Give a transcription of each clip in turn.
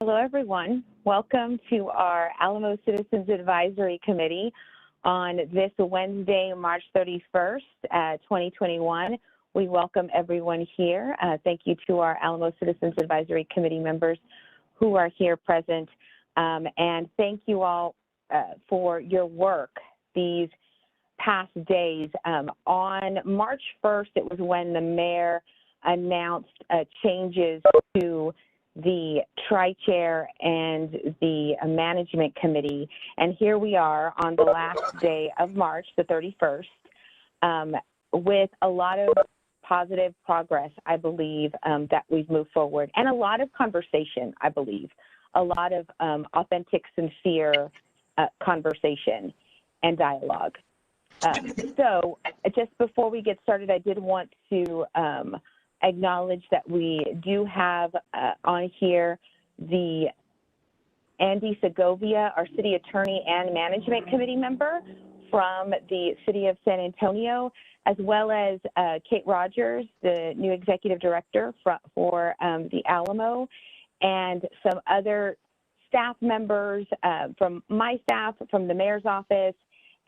Hello, everyone. Welcome to our Alamo Citizens Advisory Committee on this Wednesday, March 31st, 2021. We welcome everyone here. Thank you to our Alamo Citizens Advisory Committee members who are here present. And thank you all for your work these past days. On March 1st, it was when the mayor announced changes to the tri-chair and the management committee. And here we are on the last day of March, the 31st, with a lot of positive progress, I believe, that we've moved forward, and a lot of conversation, I believe, a lot of authentic, sincere conversation and dialogue. So just before we get started, I did want to acknowledge that we do have on here the Andy Segovia, our city attorney and management committee member from the city of San Antonio, as well as Kate Rogers, the new executive director for the Alamo, and some other staff members from my staff, from the mayor's office,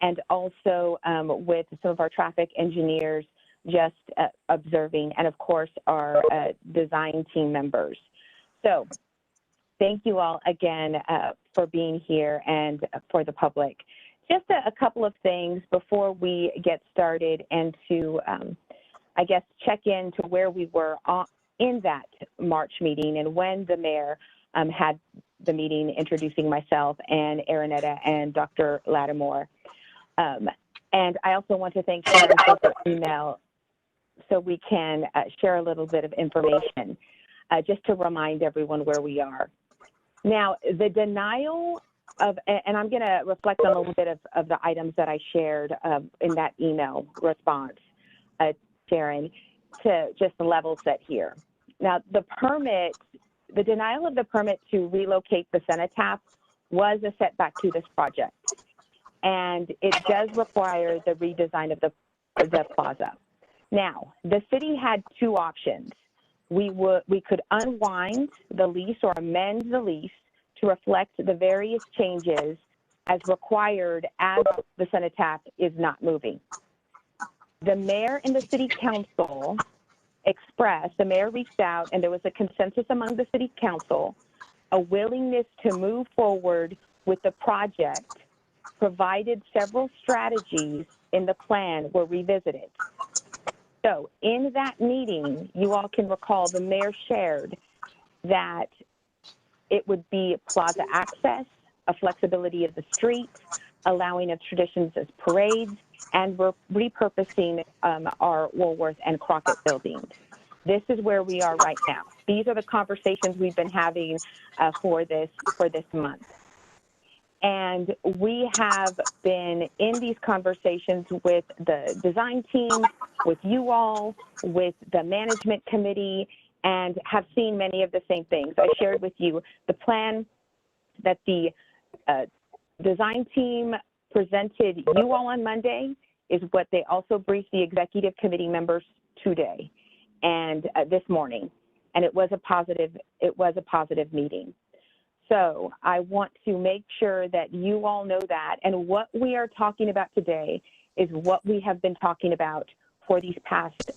and also with some of our traffic engineers just observing, and of course our design team members. So thank you all again for being here and for the public. Just a couple of things before we get started, and to I guess check in to where we were in that March meeting and when the mayor had the meeting introducing myself and Aranetta and Dr. Lattimore. And I also want to thank Sharon for her email so we can share a little bit of information, just to remind everyone where we are. Now, the denial of, and I'm going to reflect on a little bit of the items that I shared in that email response, Sharon, to just the level set here. Now, the denial of the permit to relocate the cenotaph was a setback to this project, and it does require the redesign of the plaza. Now, the city had two options. We could unwind the lease or amend the lease to reflect the various changes as required as the cenotaph is not moving. The mayor and the city council the mayor reached out, and there was a consensus among the city council, a willingness to move forward with the project, provided several strategies in the plan were revisited. So in that meeting, you all can recall the mayor shared that it would be plaza access, a flexibility of the street, allowing of traditions as parades, and we're repurposing our Woolworth and Crockett buildings. This is where we are right now. These are the conversations we've been having for this month. And we have been in these conversations with the design team, with you all, with the management committee, and have seen many of the same things. I shared with you the plan that the design team presented you all on Monday is what they also briefed the executive committee members today and this morning. And it was a positive meeting. So I want to make sure that you all know that, and what we are talking about today is what we have been talking about for these past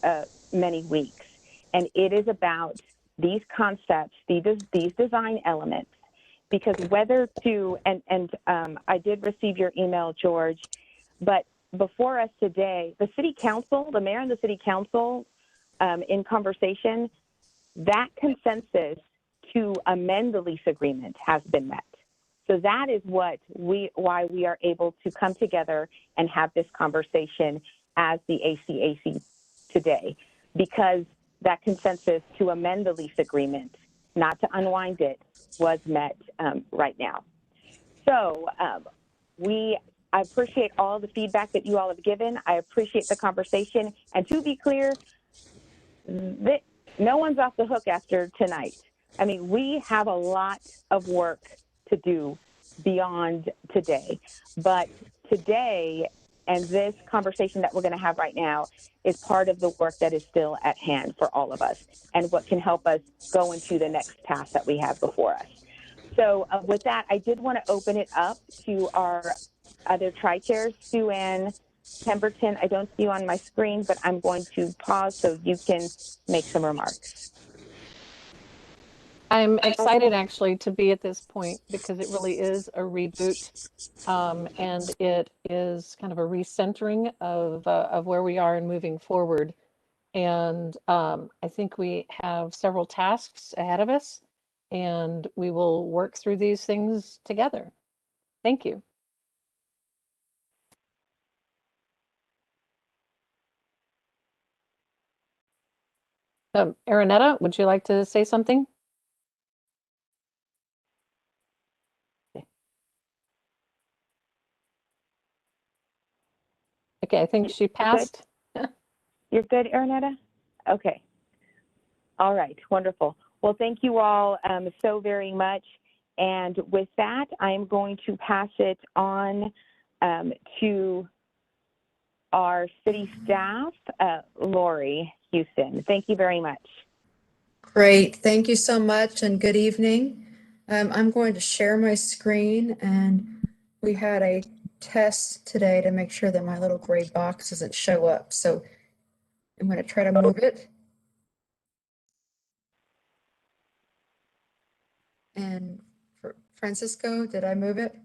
many weeks. And it is about these concepts, these design elements, because whether to, and I did receive your email, George, but before us today, the city council, the mayor and the city council in conversation, that consensus to amend the lease agreement has been met. So that is why we are able to come together and have this conversation as the ACAC today, because that consensus to amend the lease agreement, not to unwind it, was met right now. So I appreciate all the feedback that you all have given. I appreciate the conversation. And to be clear, no one's off the hook after tonight. I mean, we have a lot of work to do beyond today, but today and this conversation that we're going to have right now is part of the work that is still at hand for all of us and what can help us go into the next task that we have before us. So with that, I did want to open it up to our other tri-chairs. Sue Ann Pemberton, I don't see you on my screen, but I'm going to pause so you can make some remarks. I'm excited actually to be at this point because it really is a reboot, and it is kind of a recentering of where we are and moving forward. And I think we have several tasks ahead of us, and we will work through these things together. Thank you. Aranetta, would you like to say something? Okay, I think she passed. You're good, Aranetta? Okay. All right, wonderful. Well, thank you all so very much. And with that, I'm going to pass it on to our city staff, Lori Houston. Thank you very much. Great, thank you so much and good evening. I'm going to share my screen, and we had a test today to make sure that my little gray box doesn't show up. So I'm going to try to move it. And for Francisco, did I move it?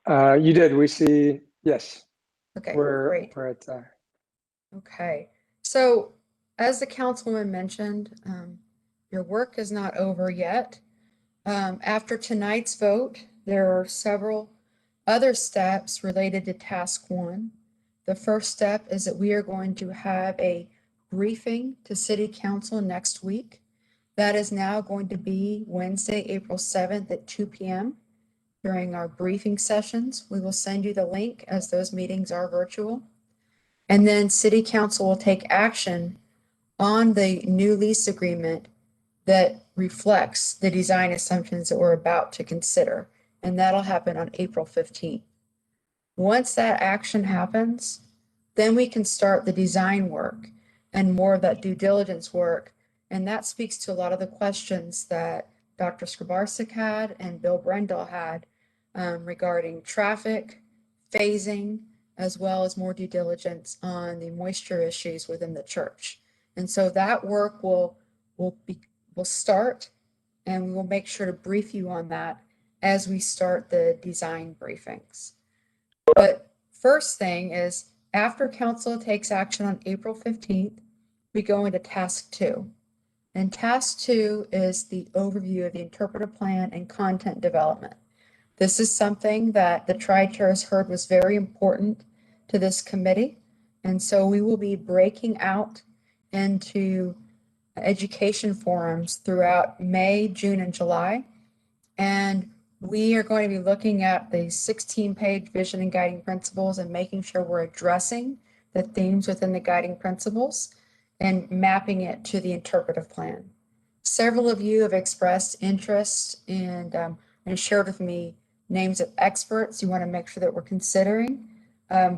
You did. We see, yes. Okay, We're at. Okay, so as the councilman mentioned, your work is not over yet. After tonight's vote, there are several other steps related to task one. The first step is that we are going to have a briefing to City Council next week. That is now going to be Wednesday, April 7th at 2 p.m. During our briefing sessions, we will send you the link as those meetings are virtual. And then City Council will take action on the new lease agreement that reflects the design assumptions that we're about to consider. And that'll happen on April 15th. Once that action happens, then we can start the design work and more of that due diligence work. And that speaks to a lot of the questions that Dr. Skrabarczyk had and Bill Brendel had regarding traffic, phasing, as well as more due diligence on the moisture issues within the church. And so that work will start, and we will make sure to brief you on that as we start the design briefings. But first thing is, after council takes action on April 15th, we go into task two. And task two is the overview of the interpretive plan and content development. This is something that the tri-chair has heard was very important to this committee. And so we will be breaking out into education forums throughout May, June, and July. And we are going to be looking at the 16-page vision and guiding principles and making sure we're addressing the themes within the guiding principles and mapping it to the interpretive plan. Several of you have expressed interest and shared with me names of experts you want to make sure that we're considering.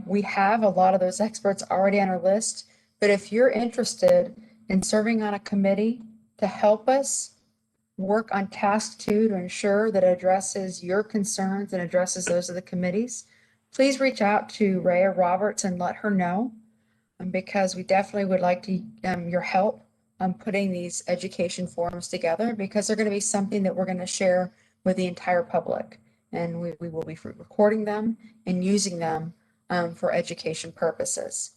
We have a lot of those experts already on our list, but if you're interested in serving on a committee to help us work on task two to ensure that it addresses your concerns and addresses those of the committees, please reach out to Rhea Roberts and let her know, because we definitely would like to your help on putting these education forums together, because they're going to be something that we're going to share with the entire public, and we will be recording them and using them for education purposes.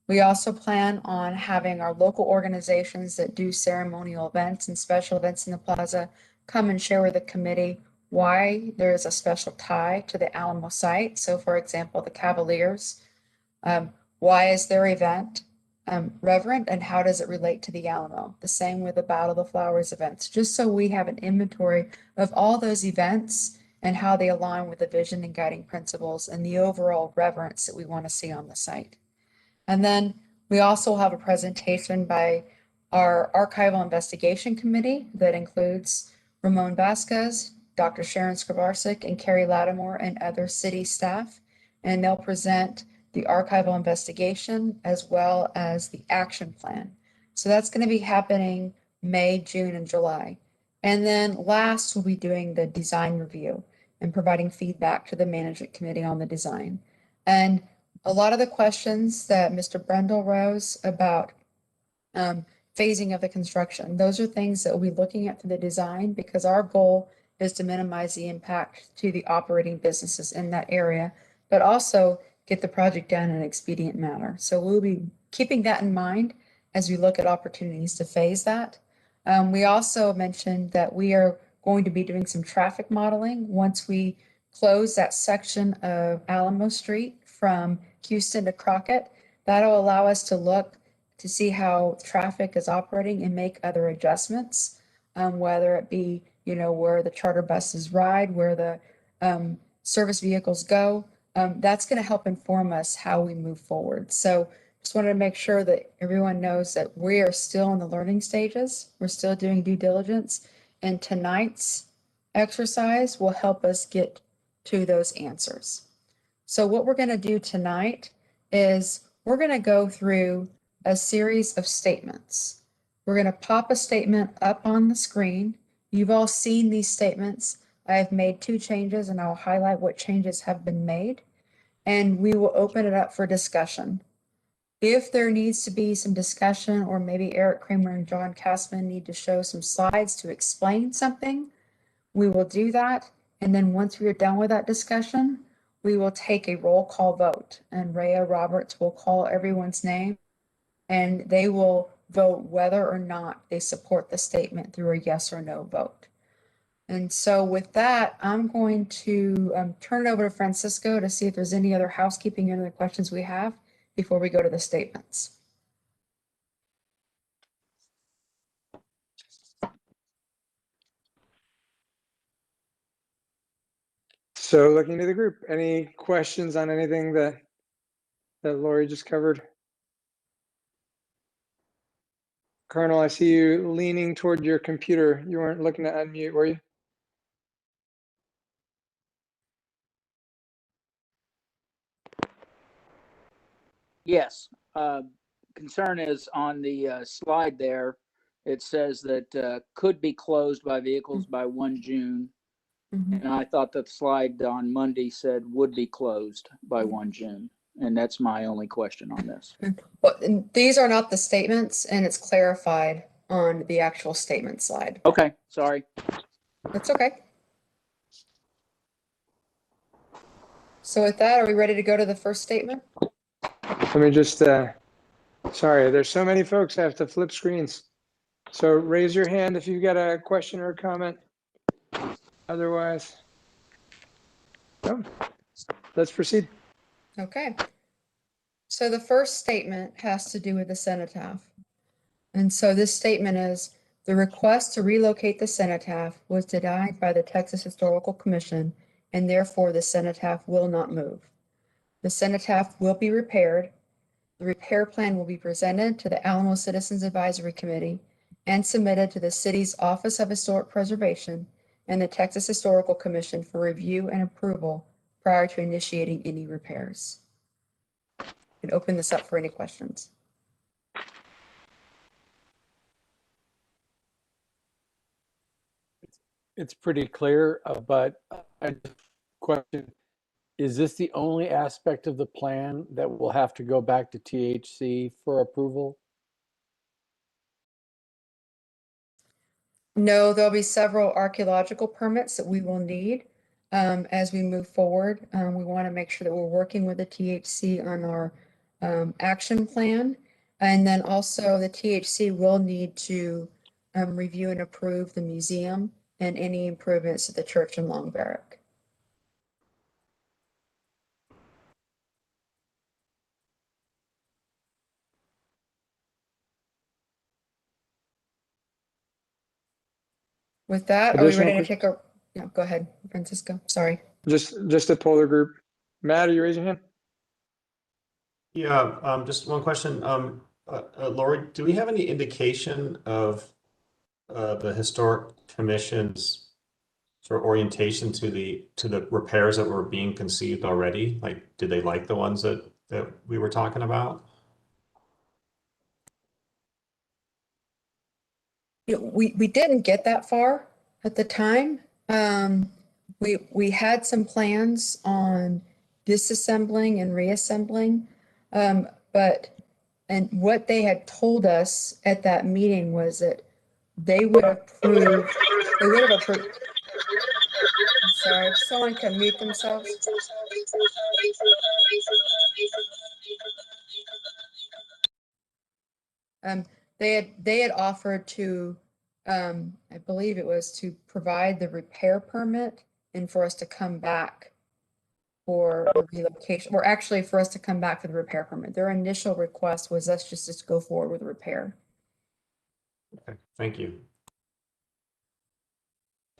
We also plan on having our local organizations that do ceremonial events and special events in the plaza come and share with the committee why there is a special tie to the Alamo site. So for example, the Cavaliers, why is their event reverent and how does it relate to the Alamo? The same with the Battle of the Flowers events, just so we have an inventory of all those events and how they align with the vision and guiding principles and the overall reverence that we want to see on the site. And then we also have a presentation by our Archival Investigation Committee that includes Ramon Vasquez, Dr. Sharon Skrabarczyk, and Carrie Lattimore, and other city staff. And they'll present the archival investigation as well as the action plan. So that's going to be happening May, June, and July. And then last, we'll be doing the design review and providing feedback to the management committee on the design. And a lot of the questions that Mr. Brendel rose about phasing of the construction, those are things that we'll be looking at for the design, because our goal is to minimize the impact to the operating businesses in that area, but also get the project done in an expedient manner. So we'll be keeping that in mind as we look at opportunities to phase that. We also mentioned that we are going to be doing some traffic modeling once we close that section of Alamo Street from Houston to Crockett. That'll allow us to look to see how traffic is operating and make other adjustments, whether it be, where the charter buses ride, where the service vehicles go. That's going to help inform us how we move forward. So just wanted to make sure that everyone knows that we are still in the learning stages. We're still doing due diligence, and tonight's exercise will help us get to those answers. So what we're going to do tonight is we're going to go through a series of statements. We're going to pop a statement up on the screen. You've all seen these statements. I have made 2 changes, and I'll highlight what changes have been made, and we will open it up for discussion. If there needs to be some discussion, or maybe Eric Kramer and John Castman need to show some slides to explain something, we will do that. And then once we are done with that discussion, we will take a roll call vote, and Rhea Roberts will call everyone's name, and they will vote whether or not they support the statement through a yes or no vote. And so with that, I'm going to turn it over to Francisco to see if there's any other housekeeping or other questions we have before we go to the statements. So looking to the group, any questions on anything that Lori just covered? Colonel, I see you leaning toward your computer. You weren't looking to unmute, were you? Yes. Concern is on the slide there. It says that could be closed by vehicles by 1 June. Mhm. And I thought that the slide on Monday said would be closed by 1 June. And that's my only question on this. But these are not the statements, and it's clarified on the actual statement slide. Okay, sorry. That's okay. So with that, are we ready to go to the first statement? Let me just, sorry, there's so many folks that have to flip screens. So raise your hand if you've got a question or a comment. Otherwise, no. Let's proceed. Okay. So the first statement has to do with the cenotaph. And so this statement is, the request to relocate the cenotaph was denied by the Texas Historical Commission, and therefore the cenotaph will not move. The cenotaph will be repaired. The repair plan will be presented to the Alamo Citizens Advisory Committee and submitted to the city's Office of Historic Preservation and the Texas Historical Commission for review and approval prior to initiating any repairs. I can open this up for any questions. It's pretty clear, but I just question, is this the only aspect of the plan that will have to go back to THC for approval? No, there'll be several archaeological permits that we will need as we move forward. We want to make sure that we're working with the THC on our action plan. And then also the THC will need to review and approve the museum and any improvements to the church in Long Barrack. With that, are we Additional ready to take a, no, go ahead, Francisco, sorry. Just a polar group. Matt, are you raising your hand? Yeah, just one question. Lori, do we have any indication of the Historic Commission's sort of orientation to the repairs that were being conceived already? Like, did they like the ones that we were talking about? We didn't get that far. At the time, we had some plans on disassembling and reassembling, and what they had told us at that meeting was that they would have approved. I'm sorry, if someone can mute themselves. They had offered to, I believe it was to provide the repair permit and for us to come back for the relocation, or actually for us to come back for the repair permit. Their initial request was us just to go forward with the repair. Okay, thank you.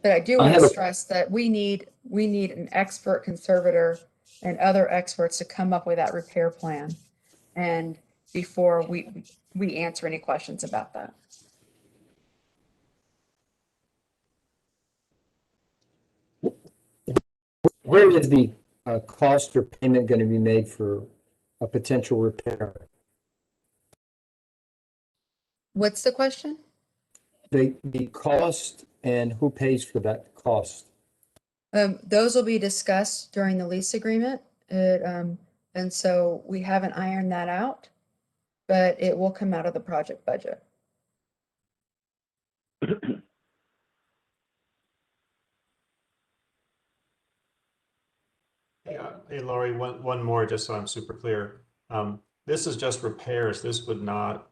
But I do want to stress that we need an expert conservator and other experts to come up with that repair plan, and before we answer any questions about that. Where is the cost or payment going to be made for a potential repair? What's the question? The cost and who pays for that cost? Those will be discussed during the lease agreement. And so we haven't ironed that out, but it will come out of the project budget. Hey, Lori, one more, just so I'm super clear. This is just repairs. This would not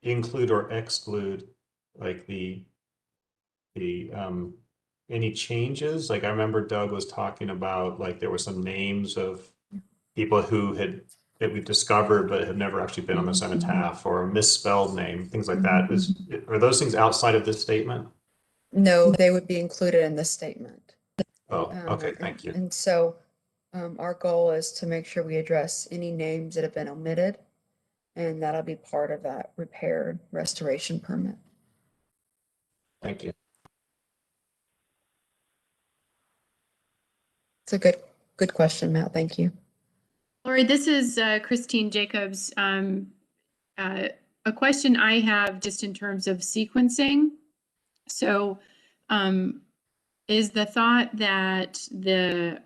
include or exclude like any changes. Like I remember Doug was talking about like there were some names of people that we've discovered but have never actually been on the cenotaph, or a misspelled name, things like that. Are those things outside of this statement? No, they would be included in this statement. Oh, okay, thank you. And so our goal is to make sure we address any names that have been omitted, and that'll be part of that repair restoration permit. Thank you. It's a good question, Matt. Thank you. Lori, this is Christine Jacobs. A question I have just in terms of sequencing. So is the thought that the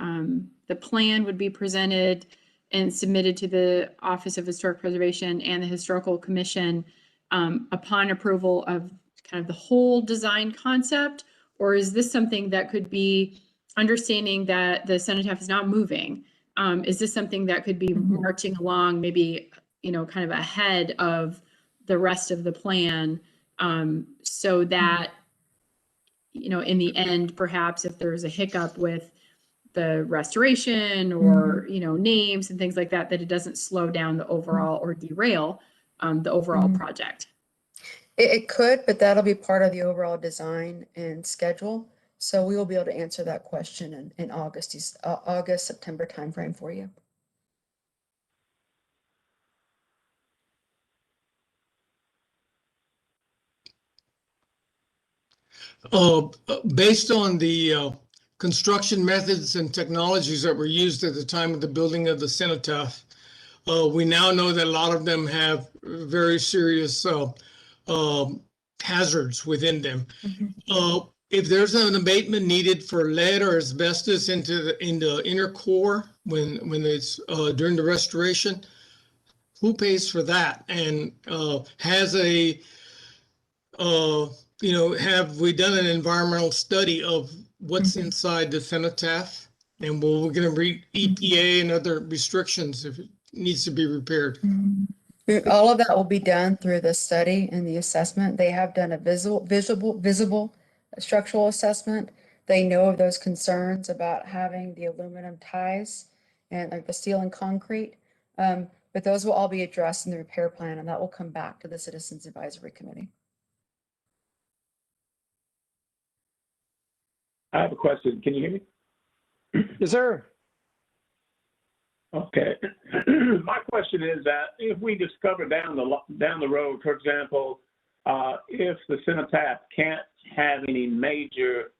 plan would be presented and submitted to the Office of Historic Preservation and the Historical Commission upon approval of kind of the whole design concept? Or is this something that could be, understanding that the cenotaph is not moving, is this something that could be marching along, maybe, kind of ahead of the rest of the plan, so that, in the end, perhaps if there's a hiccup with the restoration or, names and things like that, that it doesn't slow down the overall or derail the overall project? It could, but that'll be part of the overall design and schedule. So we will be able to answer that question in August, September timeframe for you. Based on the construction methods and technologies that were used at the time of the building of the cenotaph, we now know that a lot of them have very serious hazards within them. If there's an abatement needed for lead or asbestos in the inner core when it's during the restoration, who pays for that? And have we done an environmental study of what's inside the cenotaph? And we're going to read EPA and other restrictions if it needs to be repaired. All of that will be done through the study and the assessment. They have done a visible structural assessment. They know of those concerns about having the aluminum ties and like the steel and concrete. But those will all be addressed in the repair plan, and that will come back to the Citizens Advisory Committee. I have a question. Can you hear me? Yes, sir. Okay. My question is that if we discover down the road, for example, if the cenotaph can't have any major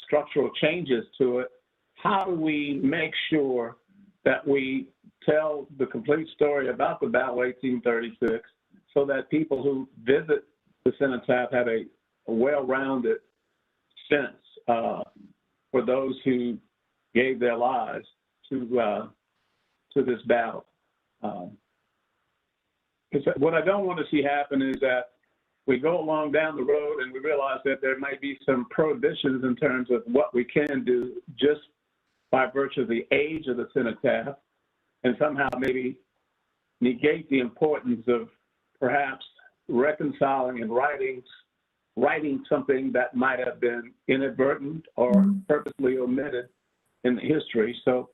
structural changes to it, how do we make sure that we tell the complete story about the Battle 1836 so that people who visit the cenotaph have a well-rounded sense for those who gave their lives to this battle. Because what I don't want to see happen is that we go along down the road and we realize that there might be some prohibitions in terms of what we can do just by virtue of the age of the cenotaph, and somehow maybe negate the importance of perhaps reconciling and writing something that might have been inadvertent or purposely omitted in the history. So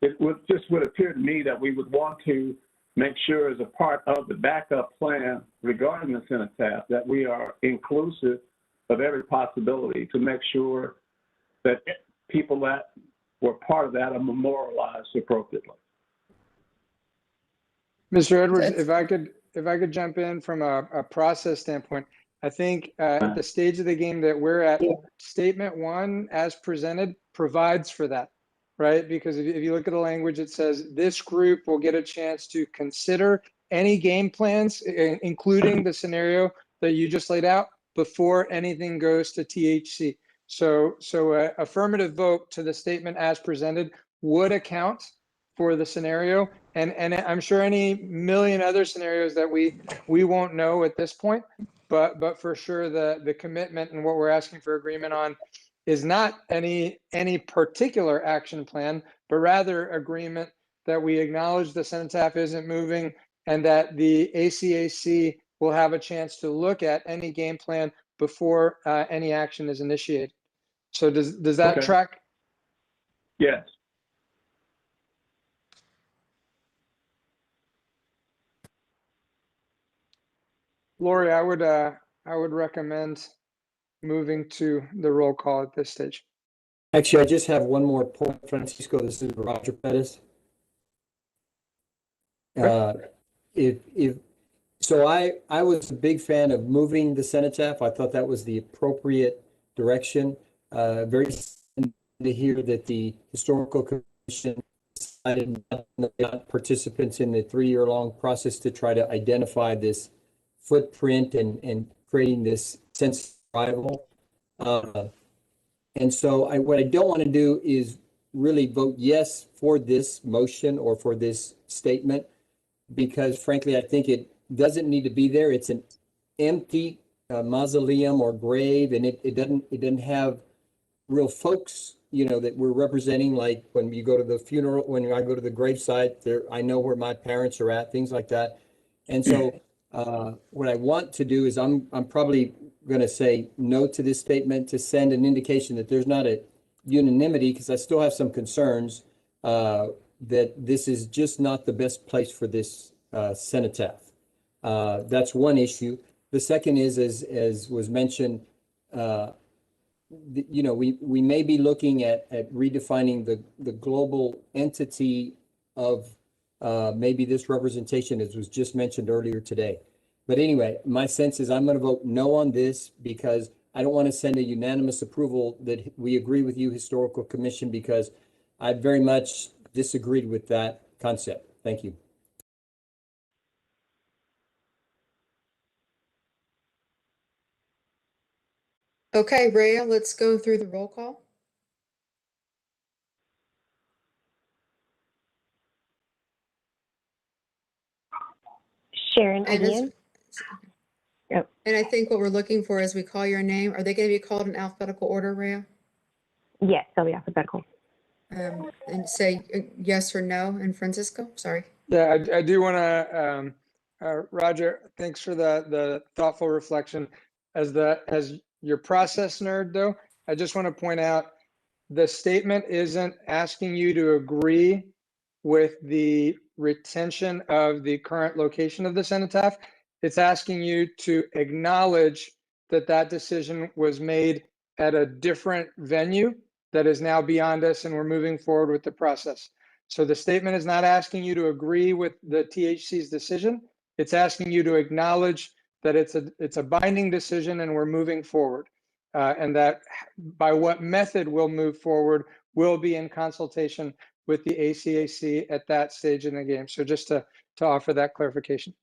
it would appear to me that we would want to make sure, as a part of the backup plan regarding the cenotaph, that we are inclusive of every possibility to make sure that people that were part of that are memorialized appropriately. Mr. Edwards, if I could jump in from a process standpoint, I think at the stage of the game that we're at, statement 1 as presented provides for that, right? Because if you look at the language, it says this group will get a chance to consider any game plans, including the scenario that you just laid out, before anything goes to THC. So affirmative vote to the statement as presented would account for the scenario, and I'm sure any million other scenarios that we won't know at this point, but for sure the commitment and what we're asking for agreement on is not any particular action plan, but rather agreement that we acknowledge the cenotaph isn't moving and that the ACAC will have a chance to look at any game plan before any action is initiated. So does that Okay. track? Yes. Lori, I would recommend moving to the roll call at this stage. Actually, I just have one more point, Francisco. This is Roger Pettis. So I was a big fan of moving the cenotaph. I thought that was the appropriate direction. Very sad to hear that the historical commission decided not participants in the 3-year-long process to try to identify this footprint and creating this sense of survival. And so what I don't want to do is really vote yes for this motion or for this statement, because frankly, I think it doesn't need to be there. It's an empty mausoleum or grave, and it doesn't have real folks, that we're representing. Like when you go to the funeral, when I go to the gravesite, there I know where my parents are at, things like that. And so what I want to do is I'm probably going to say no to this statement to send an indication that there's not a unanimity, because I still have some concerns that this is just not the best place for this cenotaph. That's one issue. The second is, as was mentioned, we may be looking at redefining the global entity of maybe this representation, as was just mentioned earlier today. But anyway, my sense is I'm going to vote no on this, because I don't want to send a unanimous approval that we agree with you, Historical Commission, because I very much disagreed with that concept. Thank you. Okay, Rhea, let's go through the roll call. Sharon And Onion. Yep. And I think what we're looking for is we call your name. Are they going to be called in alphabetical order, Rhea? Yes, they'll be alphabetical. And say yes or no. And Francisco, sorry. Yeah, I do want to, Roger, thanks for the thoughtful reflection. As your process nerd, though, I just want to point out the statement isn't asking you to agree with the retention of the current location of the cenotaph. It's asking you to acknowledge that that decision was made at a different venue that is now beyond us, and we're moving forward with the process. So the statement is not asking you to agree with the THC's decision. It's asking you to acknowledge that it's a binding decision and we're moving forward. And that by what method we'll move forward will be in consultation with the ACAC at that stage in the game. So just to offer that clarification.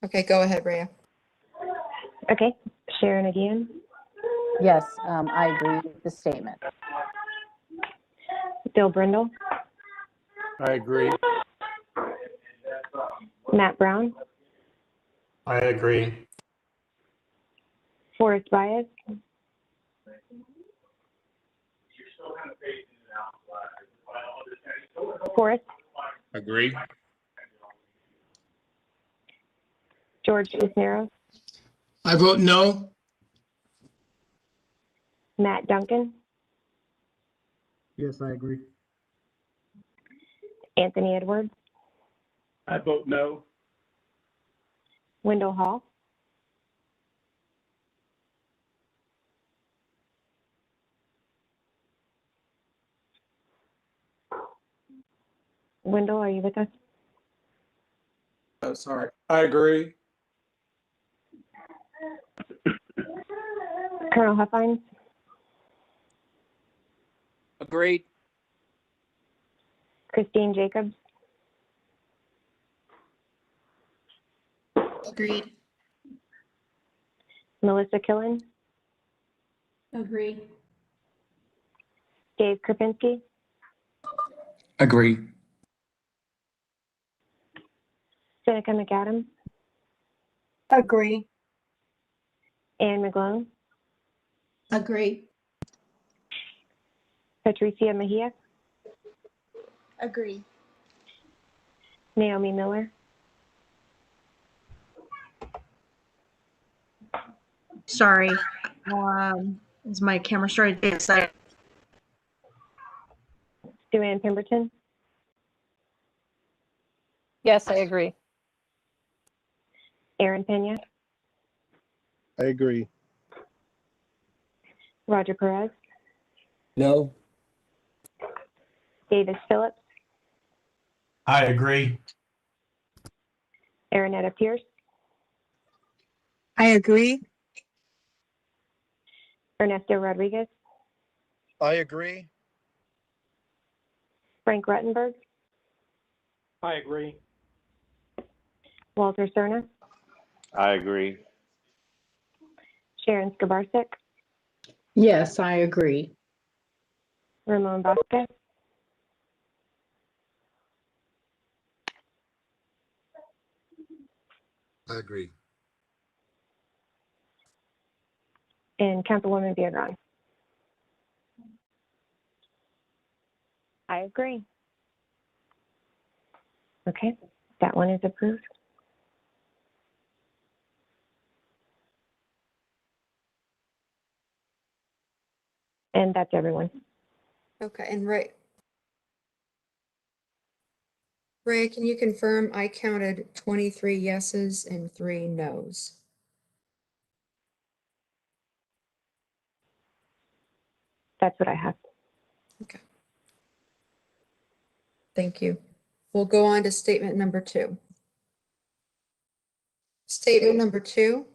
Okay, go ahead, Rhea. Okay, Sharon again. Yes, I agree with the statement. Bill Brindle, I agree. Matt Brown, I agree. Forrest Baez, Forrest, Agree. George Cisneros, I vote no. Matt Duncan, Yes, I agree. Anthony Edwards, I vote no. Wendell Hall, Wendell, are you with us? Oh, sorry. I agree. Colonel Huffines, Agreed. Christine Jacobs, Agreed. Melissa Killen, Agreed. Dave Krupinski, Agree. Seneca McAdams, Agree. Anne McGlone, Agree. Patricia Mejia, Agree. Naomi Miller, Sorry, is my camera started to get excited? Sue Ann Pemberton, Yes, I agree. Aaron Pena, I agree. Roger Perez, No. Davis Phillips, I agree. Aaronetta Pierce, I agree. Ernesto Rodriguez, I agree. Frank Ruttenberg, I agree. Walter Cerna, I agree. Sharon Skabarsek, Yes, I agree. Ramon Vasquez, I agree. and Councilwoman Viagran. I agree. Okay, that one is approved. And that's everyone. Okay, and Ray, can you confirm I counted 23 yeses and 3 nos? That's what I have. Okay. Thank you. We'll go on to statement number 2. Statement number 2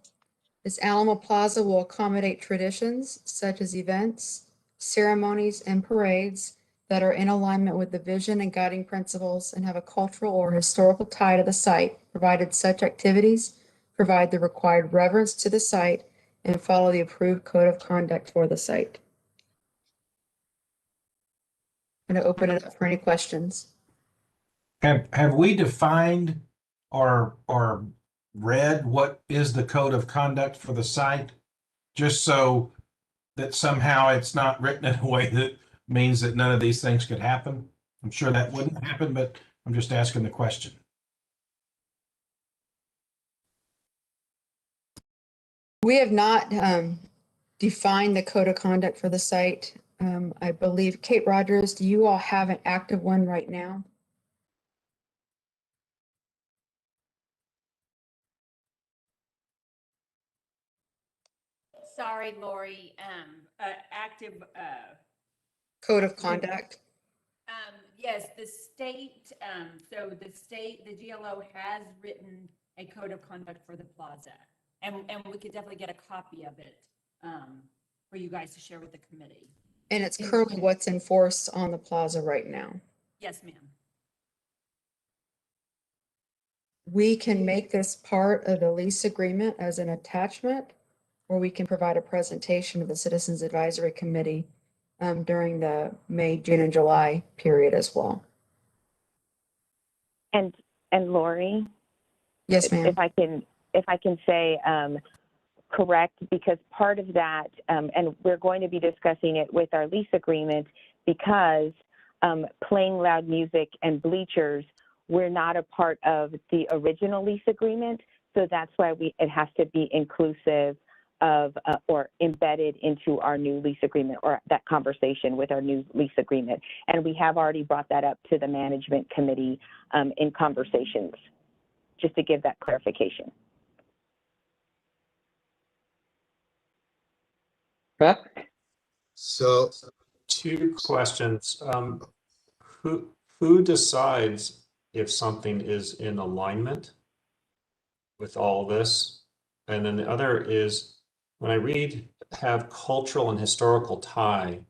is Alamo Plaza will accommodate traditions such as events, ceremonies, and parades that are in alignment with the vision and guiding principles and have a cultural or historical tie to the site, provided such activities provide the required reverence to the site and follow the approved code of conduct for the site. I'm going to open it up for any questions. Have we defined or read what is the code of conduct for the site? Just so that somehow it's not written in a way that means that none of these things could happen? I'm sure that wouldn't happen, but I'm just asking the question. We have not defined the code of conduct for the site. I believe, Kate Rogers, do you all have an active one right now? Sorry, Lori, active, Code of conduct? yes, the state, the GLO has written a code of conduct for the plaza. And we could definitely get a copy of it, for you guys to share with the committee. And it's currently what's in force on the plaza right now. Yes, ma'am. We can make this part of the lease agreement as an attachment, or we can provide a presentation to the Citizens Advisory Committee during the May, June, and July period as well. And Lori, Yes, ma'am. if I can say correct, because part of that, and we're going to be discussing it with our lease agreement, because playing loud music and bleachers, we're not a part of the original lease agreement. So that's why it has to be inclusive of or embedded into our new lease agreement, or that conversation with our new lease agreement. And we have already brought that up to the management committee in conversations, just to give that clarification. Pat? So, two questions. Who decides if something is in alignment with all this? And then the other is, when I read have cultural and historical tie,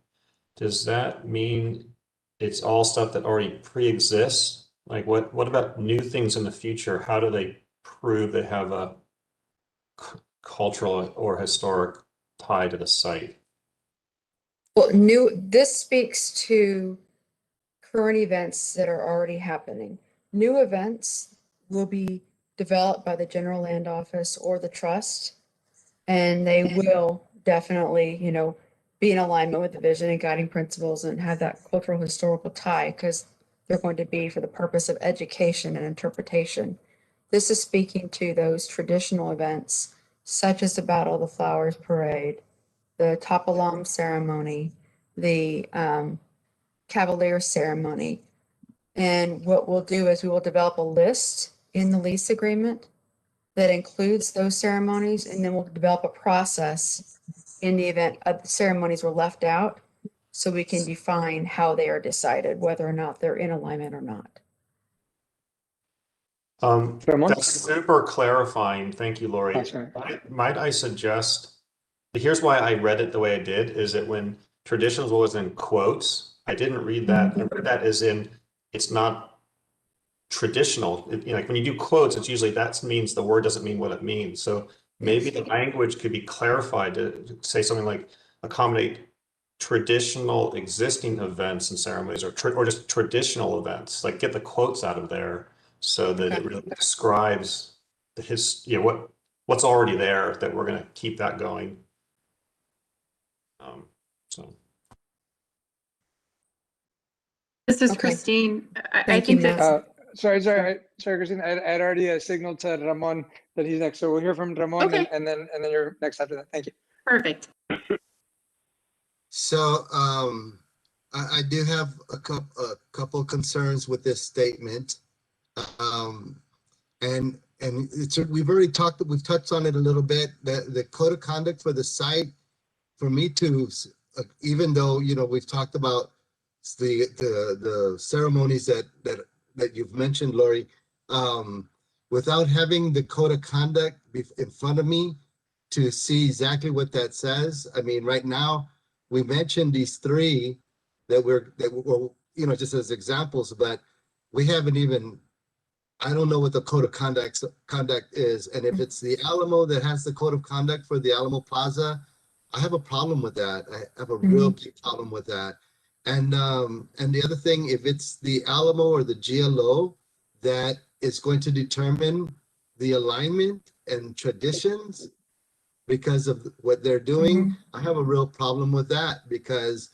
does that mean it's all stuff that already pre-exists? Like what about new things in the future? How do they prove they have a cultural or historic tie to the site? Well, this speaks to current events that are already happening. New events will be developed by the General Land Office or the trust, and they will definitely, be in alignment with the vision and guiding principles and have that cultural historical tie, because they're going to be for the purpose of education and interpretation. This is speaking to those traditional events, such as the Battle of the Flowers Parade, the Topalam ceremony, the Cavalier ceremony. And what we'll do is we will develop a list in the lease agreement that includes those ceremonies, and then we'll develop a process in the event of the ceremonies were left out, so we can define how they are decided, whether or not they're in alignment or not. That's super clarifying. Thank you, Lori. Might I suggest, here's why I read it the way I did, is that when traditions was in quotes, I didn't read that. I read that as in, it's not traditional. Like when you do quotes, it's usually that means the word doesn't mean what it means. So maybe the language could be clarified to say something like accommodate traditional existing events and ceremonies, or just traditional events, like get the quotes out of there so that it really describes what's already there, that we're going to keep that going. So this is Christine. I think that. Sorry, Christine. I'd already signaled to Ramon that he's next, so we'll hear from Ramon, and then you're next after that. Thank you. Perfect. So I do have a couple of concerns with this statement, and we've touched on it a little bit. The code of conduct for the site, for me to, even though we've talked about the ceremonies that you've mentioned, Lori, without having the code of conduct in front of me to see exactly what that says. I mean, right now we mentioned these three that were just as examples, but we haven't even. I don't know what the code of conduct is, and if it's the Alamo that has the code of conduct for the Alamo Plaza, I have a problem with that. I have a real big problem with that. And the other thing, if it's the Alamo or the GLO that is going to determine the alignment and traditions because of what they're doing, I have a real problem with that, because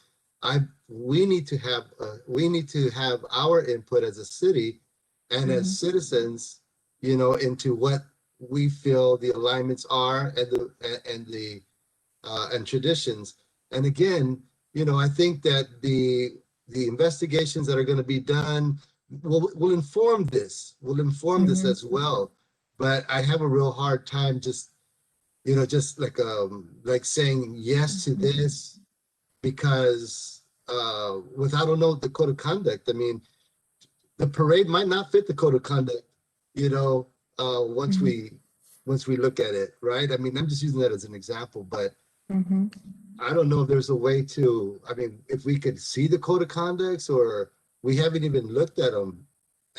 we need to have our input as a city and as citizens, into what we feel the alignments are and traditions. And again, I think that the investigations that are going to be done will inform this. Will inform this as well. But I have a real hard time just like saying yes to this, because without the code of conduct. I mean, the parade might not fit the code of conduct, once we look at it, right? I mean, I'm just using that as an example, but I don't know if there's a way to, if we could see the code of conducts, or we haven't even looked at them,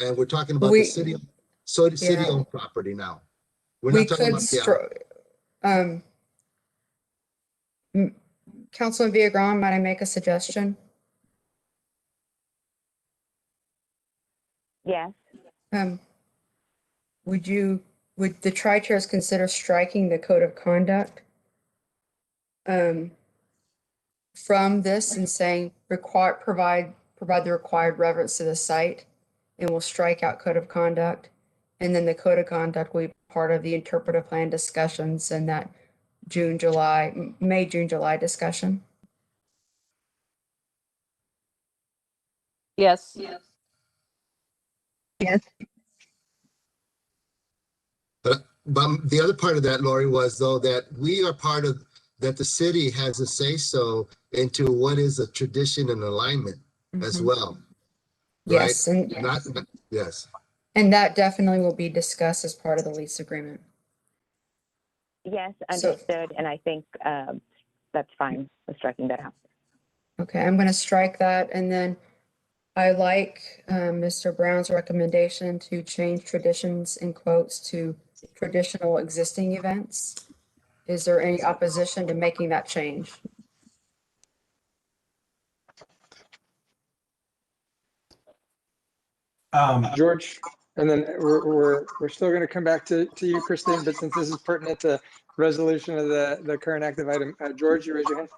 and we're talking about the city-owned property now. We're not talking about Councilman Villagrán, might I make a suggestion? Yes. Would the tri-chairs consider striking the code of conduct from this and saying provide the required reverence to the site, and we'll strike out code of conduct, and then the code of conduct will be part of the interpretive plan discussions in that May, June, July discussion? Yes. Yes. But the other part of that, Lori, was though that we are part of, that the city has a say so into what is a tradition and alignment as well. Yes, Right? and Yes. and that definitely will be discussed as part of the lease agreement. Yes, So- understood. And I think that's fine with striking that out. Okay, I'm going to strike that, and then I like Mr. Brown's recommendation to change traditions in quotes to traditional existing events. Is there any opposition to making that change? George, and then we're still going to come back to you, Christine, but since this is pertinent to resolution of the current active item, George, you raise your hand.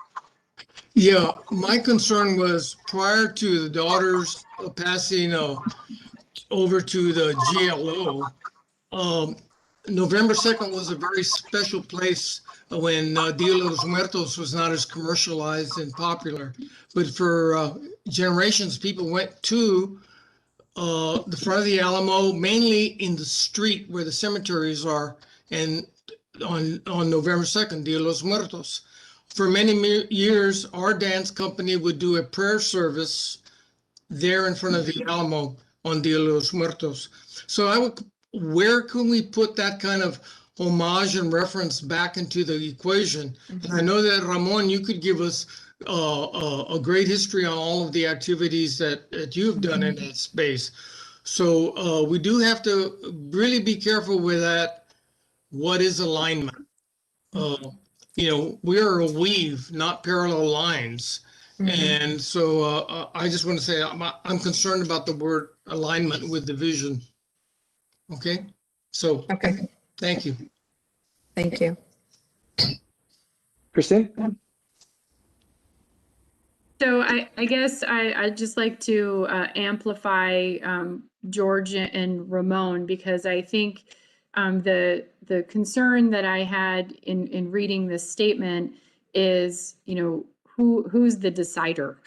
Yeah, my concern was prior to the daughters passing over to the GLO, November 2nd was a very special place when Dia de los Muertos was not as commercialized and popular. But for generations, people went to the front of the Alamo, mainly in the street where the cemeteries are, and on November 2nd, Dia de los Muertos. For many years, our dance company would do a prayer service there in front of the Alamo on Dia de los Muertos. So where can we put that kind of homage and reference back into the equation? And I know that Ramon, you could give us a great history on all of the activities that you've done in that space. So we do have to really be careful with that. What is alignment? We are a weave, not parallel lines. And so I just want to say I'm concerned about the word alignment with the vision. Okay, so Okay, thank you. thank you. Christine? So I guess I'd just like to amplify George and Ramon, because I think the concern that I had in reading this statement is, who's the decider,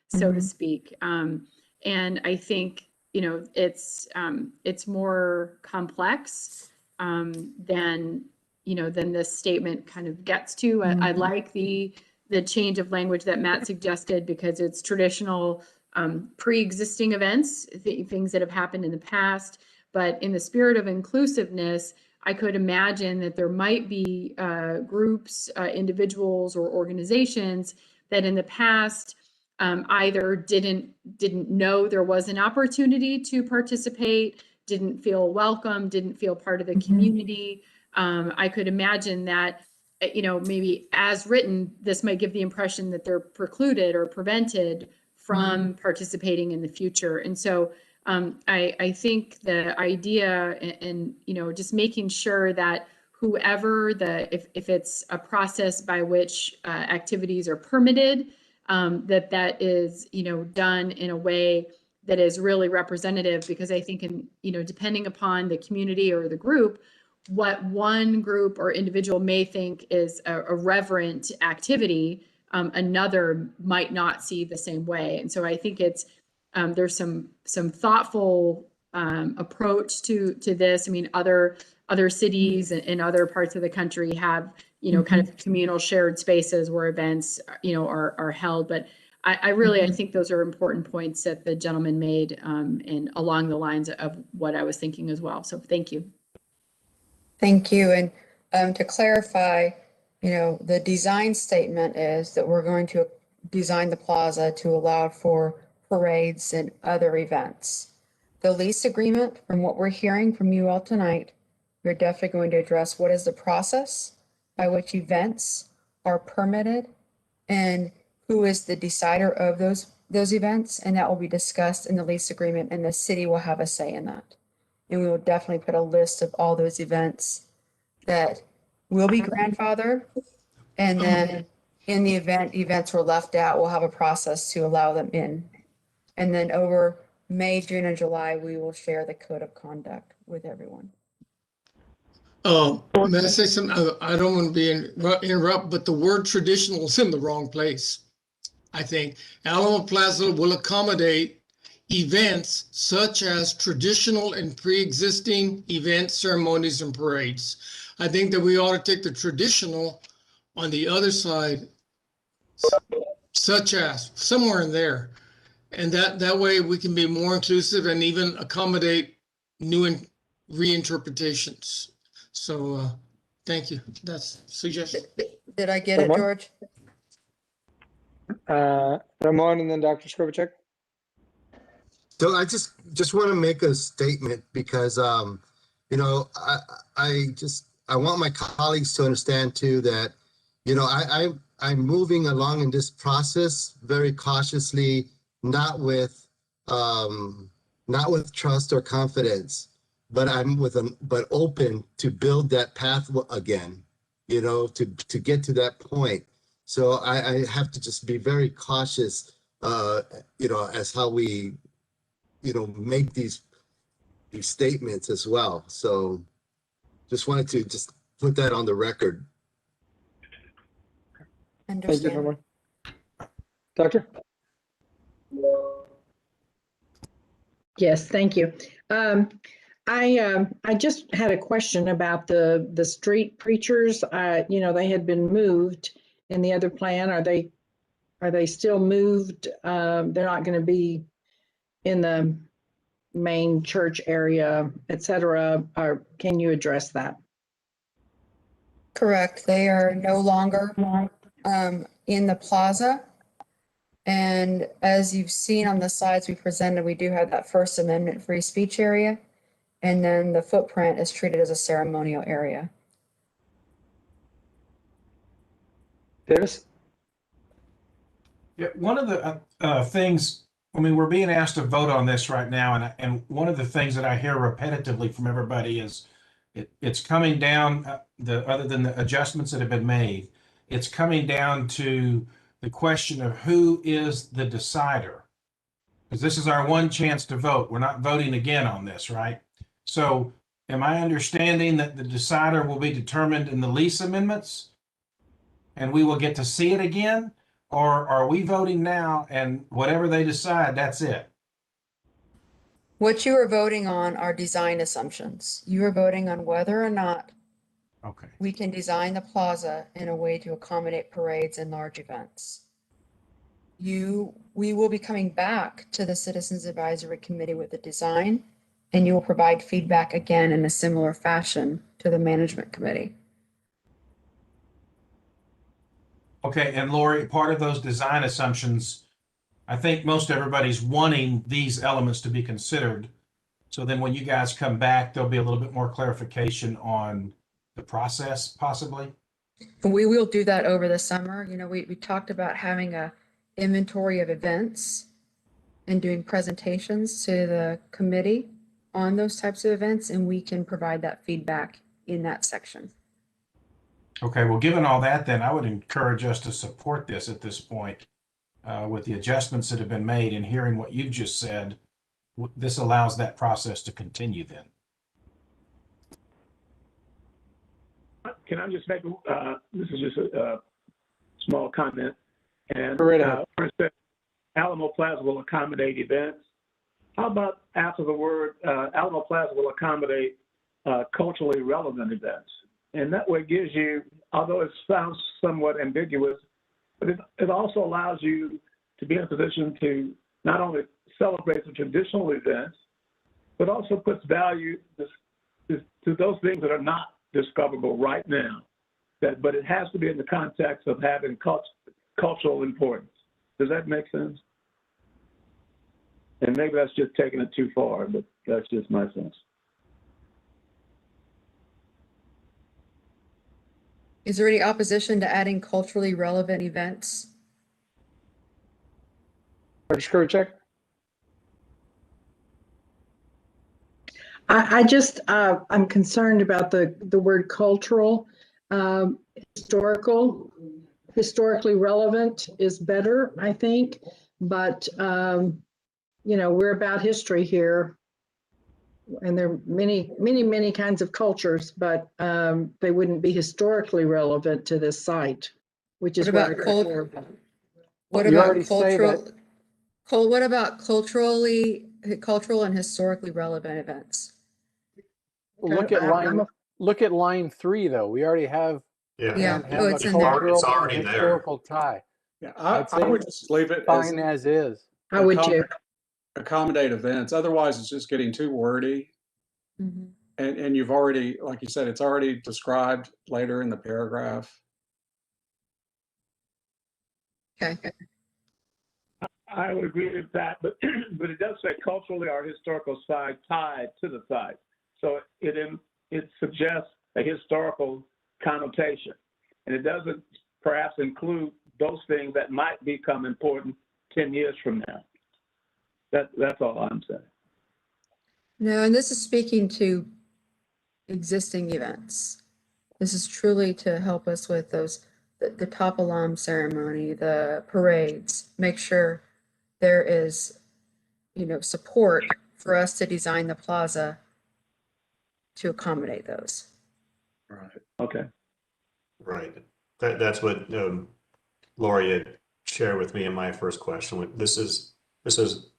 so to speak. And I think, it's more complex than this statement kind of gets to. I like the change of language that Matt suggested, because it's traditional pre-existing events, things that have happened in the past. But in the spirit of inclusiveness, I could imagine that there might be groups, individuals, or organizations that in the past either didn't know there was an opportunity to participate, didn't feel welcome, didn't feel part of the community. I could imagine that, maybe as written, this might give the impression that they're precluded or prevented from participating in the future. And so I think the idea and just making sure that whoever if it's a process by which activities are permitted, that is, done in a way that is really representative, because I think depending upon the community or the group, what one group or individual may think is a reverent activity, another might not see the same way. And so I think there's some thoughtful approach to this. I mean, other cities and other parts of the country have, kind of communal shared spaces where events, are held. But I really, I think those are important points that the gentleman made, and along the lines of what I was thinking as well. So thank you. Thank you. And to clarify, the design statement is that we're going to design the plaza to allow for parades and other events. The lease agreement, from what we're hearing from you all tonight, we're definitely going to address what is the process by which events are permitted and who is the decider of those events, and that will be discussed in the lease agreement, and the city will have a say in that. And we will definitely put a list of all those events that will be grandfathered. And then in the event events were left out, we'll have a process to allow them in. And then over May, June, and July, we will share the code of conduct with everyone. May I say something? I don't want to be interrupt, but the word traditional is in the wrong place. I think Alamo Plaza will accommodate events such as traditional and pre-existing events, ceremonies, and parades. I think that we ought to take the traditional on the other side, such as somewhere in there. And that way we can be more inclusive and even accommodate new reinterpretations. So thank you. That's a suggestion. Did I get it, George? Ramon and then Dr. Skrovichek. So I just want to make a statement because, you know, I want my colleagues to understand too that, you know, I'm moving along in this process very cautiously, not with trust or confidence, but but open to build that path again, you know, to get to that point. So I have to just be very cautious, you know, as how we, you know, make these statements as well. So just wanted to just put that on the record. Thank you, Ramon. Doctor? Yes, thank you. I just had a question about the street preachers. You know, they had been moved in the other plan. Are they still moved? They're not going to be in the main church area, et cetera. Or can you address that? Correct. They are no longer in the plaza. And as you've seen on the slides we presented, we do have that First Amendment free speech area. And then the footprint is treated as a ceremonial area. Davis? Yeah, one of the things, I mean, we're being asked to vote on this right now, and one of the things that I hear repetitively from everybody is it's coming down, other than the adjustments that have been made, it's coming down to the question of who is the decider. Because this is our one chance to vote. We're not voting again on this, right? So am I understanding that the decider will be determined in the lease amendments and we will get to see it again? Or are we voting now and whatever they decide, that's it? What you are voting on are design assumptions. You are voting on whether or not we can design the plaza in a way to accommodate parades and large events. We will be coming back to the Citizens Advisory Committee with the design, and you will provide feedback again in a similar fashion to the Management Committee. Okay, and Lori, part of those design assumptions, I think most everybody's wanting these elements to be considered. So then when you guys come back, there'll be a little bit more clarification on the process, possibly. We will do that over the summer. You know, we talked about having a inventory of events and doing presentations to the committee on those types of events, and we can provide that feedback in that section. Okay, well, given all that, then I would encourage us to support this at this point with the adjustments that have been made, and hearing what you've just said, this allows that process to continue then. Can I just make, this is just a small comment. And first, Alamo Plaza will accommodate events. How about after the word, Alamo Plaza will accommodate culturally relevant events? And that way gives you, although it sounds somewhat ambiguous, but it also allows you to be in a position to not only celebrate the traditional events, but also puts value to those things that are not discoverable right now. But it has to be in the context of having cultural importance. Does that make sense? And maybe that's just taking it too far, but that's just my sense. Is there any opposition to adding culturally relevant events George Kurchek? I just, I'm concerned about the word cultural. Historically relevant is better, I think. But, we're about history here. And there are many kinds of cultures, but they wouldn't be historically relevant to this site, which is What what about I culture? What You about already say that- cultural? What about cultural and historically relevant events? Well, look at line 3 though. We already have Yeah. have It's a in there. cultural It's already and there. historical tie. Yeah, I'd say I would just leave it as fine as is. I would too. accommodate events. Otherwise, it's just getting too wordy. Mhm. And you've already, like you said, it's already described later in the paragraph. Okay. I would agree with that, but but it does say culturally or historical site tied to the site. So it suggests a historical connotation, and it doesn't perhaps include those things that might become important 10 years from now. That's all I'm saying. No, and this is speaking to existing events. This is truly to help us with those, the top alum ceremony, the parades, make sure there is, support for us to design the plaza to accommodate those. Right. Okay. Right. That's what Lori had shared with me in my first question. This is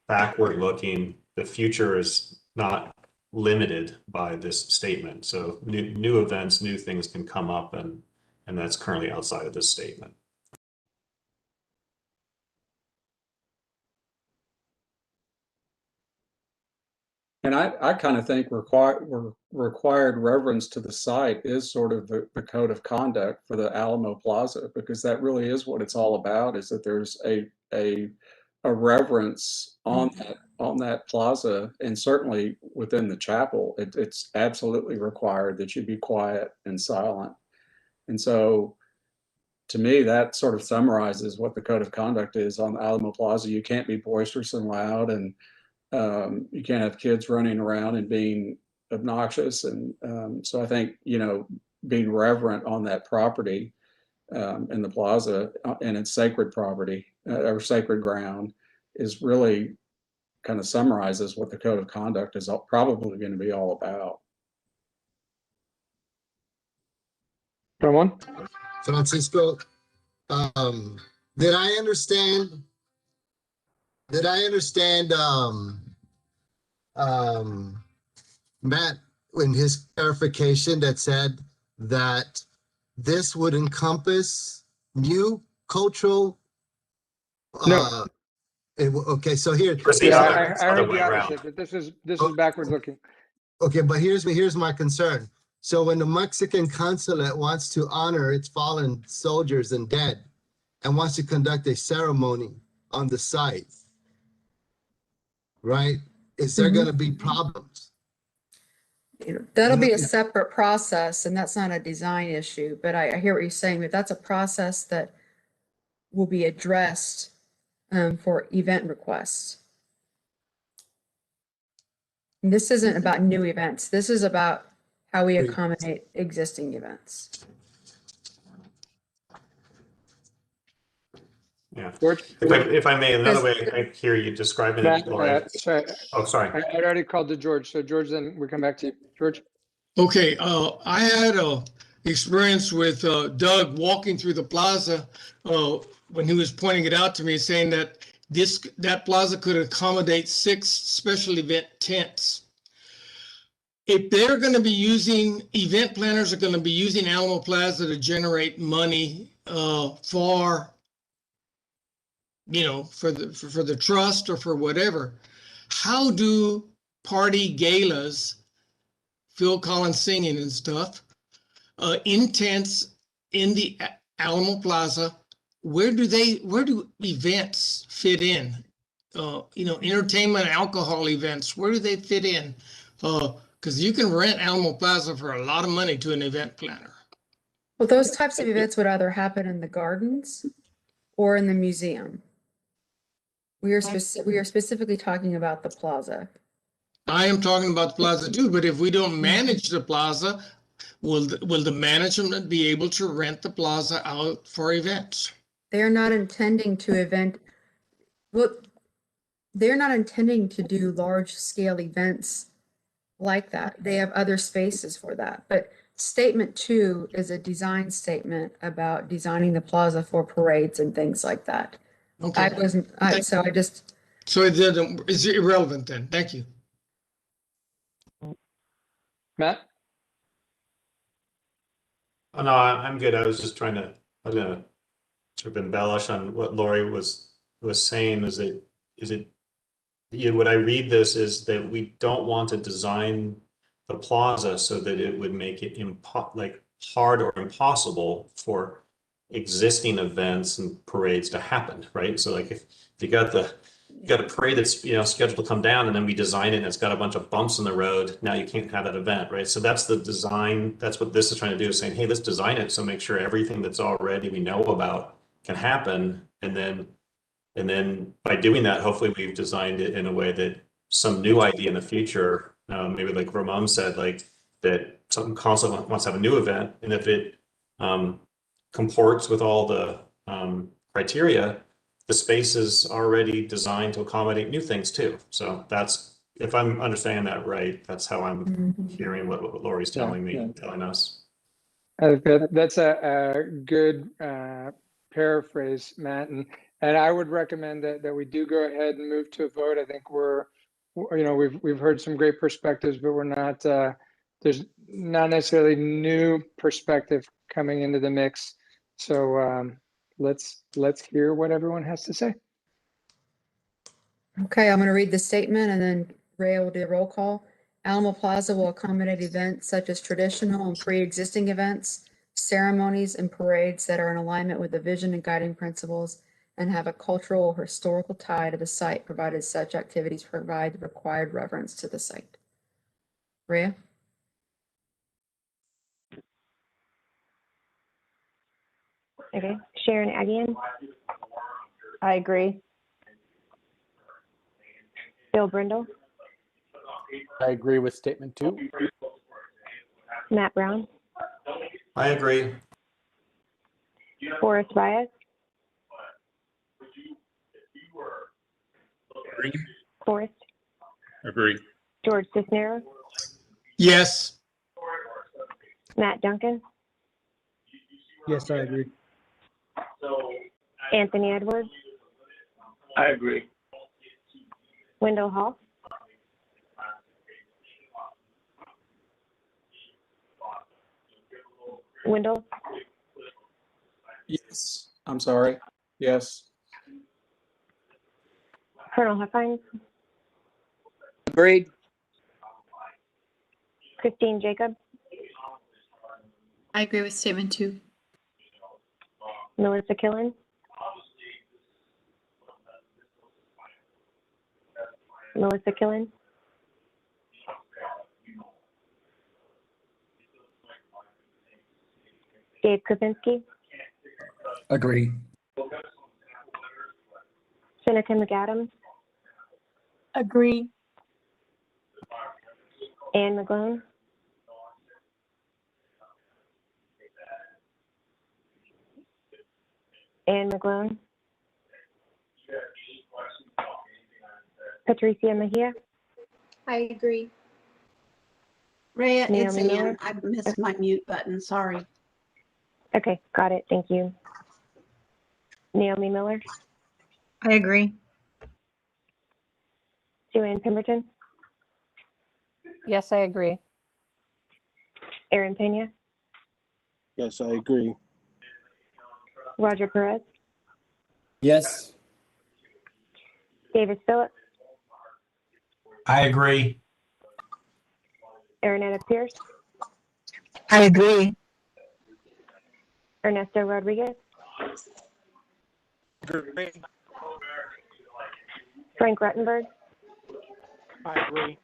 backward looking. The future is not limited by this statement. So new events, new things can come up, and that's currently outside of this statement. And I kind of think required reverence to the site is sort of the code of conduct for the Alamo Plaza, because that really is what it's all about, is that there's a reverence on that plaza, and certainly within the chapel, it's absolutely required that you be quiet and silent. And so to me, that sort of summarizes what the code of conduct is on the Alamo Plaza. You can't be boisterous and loud, and you can't have kids running around and being obnoxious. And so I think, being reverent on that property in the plaza and its sacred property or sacred ground is really kind of summarizes what the code of conduct is probably going to be all about. Ramon? Francisco, did I understand Matt in his clarification that said that this would encompass new cultural No. Okay, so here. Yeah, I heard the opposite, that this is backward looking. Okay, but here's my concern. So when the Mexican consulate wants to honor its fallen soldiers and dead and wants to conduct a ceremony on the site, right? Is there going to be problems? That'll be a separate process, and that's not a design issue, but I hear what you're saying, but that's a process that will be addressed for event requests. And this isn't about new events. This is about how we accommodate existing events. Yeah. George? If I may, another way I hear you describing Matt, it. sorry. Oh, sorry. I already called to George. So George, then we come back to you. George? Okay, I had a experience with Doug walking through the plaza when he was pointing it out to me, saying that that plaza could accommodate 6 special event tents. If they're going to be using, event planners are going to be using Alamo Plaza to generate money for the trust or for whatever, how do party galas, Phil Collins singing and stuff, in tents in the Alamo Plaza, where do events fit in? Entertainment, alcohol events, where do they fit in? Because you can rent Alamo Plaza for a lot of money to an event planner. Well, those types of events would either happen in the gardens or in the museum. We are specifically talking about the plaza. I am talking about the plaza too, but if we don't manage the plaza, will the management be able to rent the plaza out for events? They're not intending to they're not intending to do large scale events like that. They have other spaces for that. But statement 2 is a design statement about designing the plaza for parades and things like that. Okay. So it's irrelevant then. Thank you. Matt? Oh, no, I'm good. I was gonna sort of embellish on what Lori was saying. Is it what I read this is that we don't want to design the plaza so that it would make it hard or impossible for existing events and parades to happen, right? So like if you got a parade that's scheduled to come down, and then we design it and it's got a bunch of bumps in the road, now you can't have that event, right? So that's the design. That's what this is trying to do, is saying, hey, let's design it so make sure everything that's already we know about can happen, and then by doing that, hopefully we've designed it in a way that some new idea in the future, maybe like Ramon said, like that some council wants to have a new event, and if it comports with all the criteria, the space is already designed to accommodate new things too. So that's, if I'm understanding that right, that's how I'm hearing what Lori's telling us. That's a good paraphrase, Matt, and I would recommend that we do go ahead and move to a vote. I think we've heard some great perspectives, but we're not there's not necessarily new perspective coming into the mix. So let's hear what everyone has to say. Okay, I'm going to read the statement and then Ray will do a roll call. Alamo Plaza will accommodate events such as traditional and pre-existing events, ceremonies, and parades that are in alignment with the vision and guiding principles and have a cultural or historical tie to the site, provided such activities provide the required reverence to the site. Rhea? Okay, Sharon Agian? I agree. Bill Brindle? I agree with statement 2. Matt Brown? I agree. Forrest Bias? Agree. Forrest? Agree. George Cisneros? Yes. Matt Duncan? Yes, I agree. Anthony Edwards? I agree. Wendell Hall? Wendell? Yes. I'm sorry. Yes. Colonel Huffines? Agreed. Christine Jacobs? I agree with statement 2. Melissa Killen? Melissa Killen? Dave Kupinski? Agree. Seneca McAdams? Agree. Anne McGlone? Anne McGlone? Patricia Mejia? I agree. Rhea, it's Naomi Miller? Ann. I missed my mute button. Sorry. Okay, got it. Thank you. Naomi Miller? I agree. Joanne Pemberton? Yes, I agree. Aaron Pena? Yes, I agree. Roger Perez? Yes. Davis Phillips? I agree. Aaronetta Pierce? I agree. Ernesto Rodriguez? Agree. Frank Ruttenberg? I agree.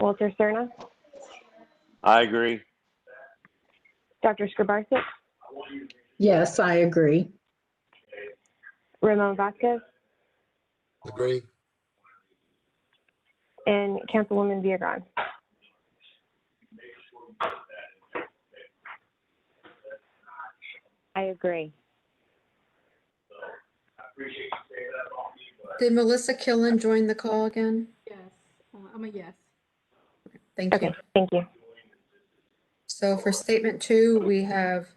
Walter Cerna? I agree. Dr. Skrabarczyk? Yes, I agree. Ramon Vasquez? Agree. And Councilwoman Viagran. I agree. Did Melissa Killen join the call again? Yes, I'm a yes. Thank you. Okay, thank you. So for statement 2, we have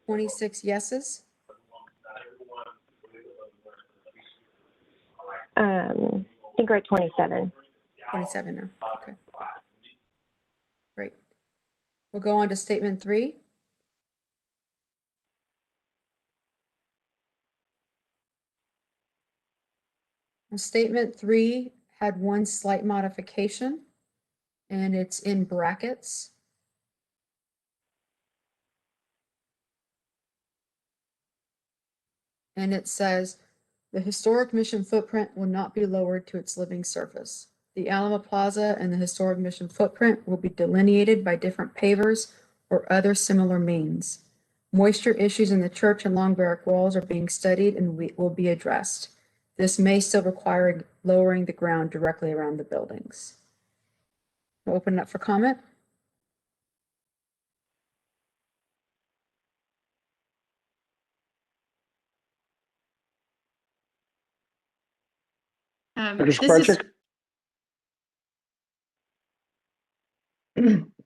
26 yeses. I think we're at 27. 27 now. Okay. Great. We'll go on to statement 3. Statement 3 had one slight modification, and it's in brackets. And it says, the historic mission footprint will not be lowered to its living surface. The Alamo Plaza and the historic mission footprint will be delineated by different pavers or other similar means. Moisture issues in the church and long barrack walls are being studied and will be addressed. This may still require lowering the ground directly around the buildings. We'll open it up for comment. This is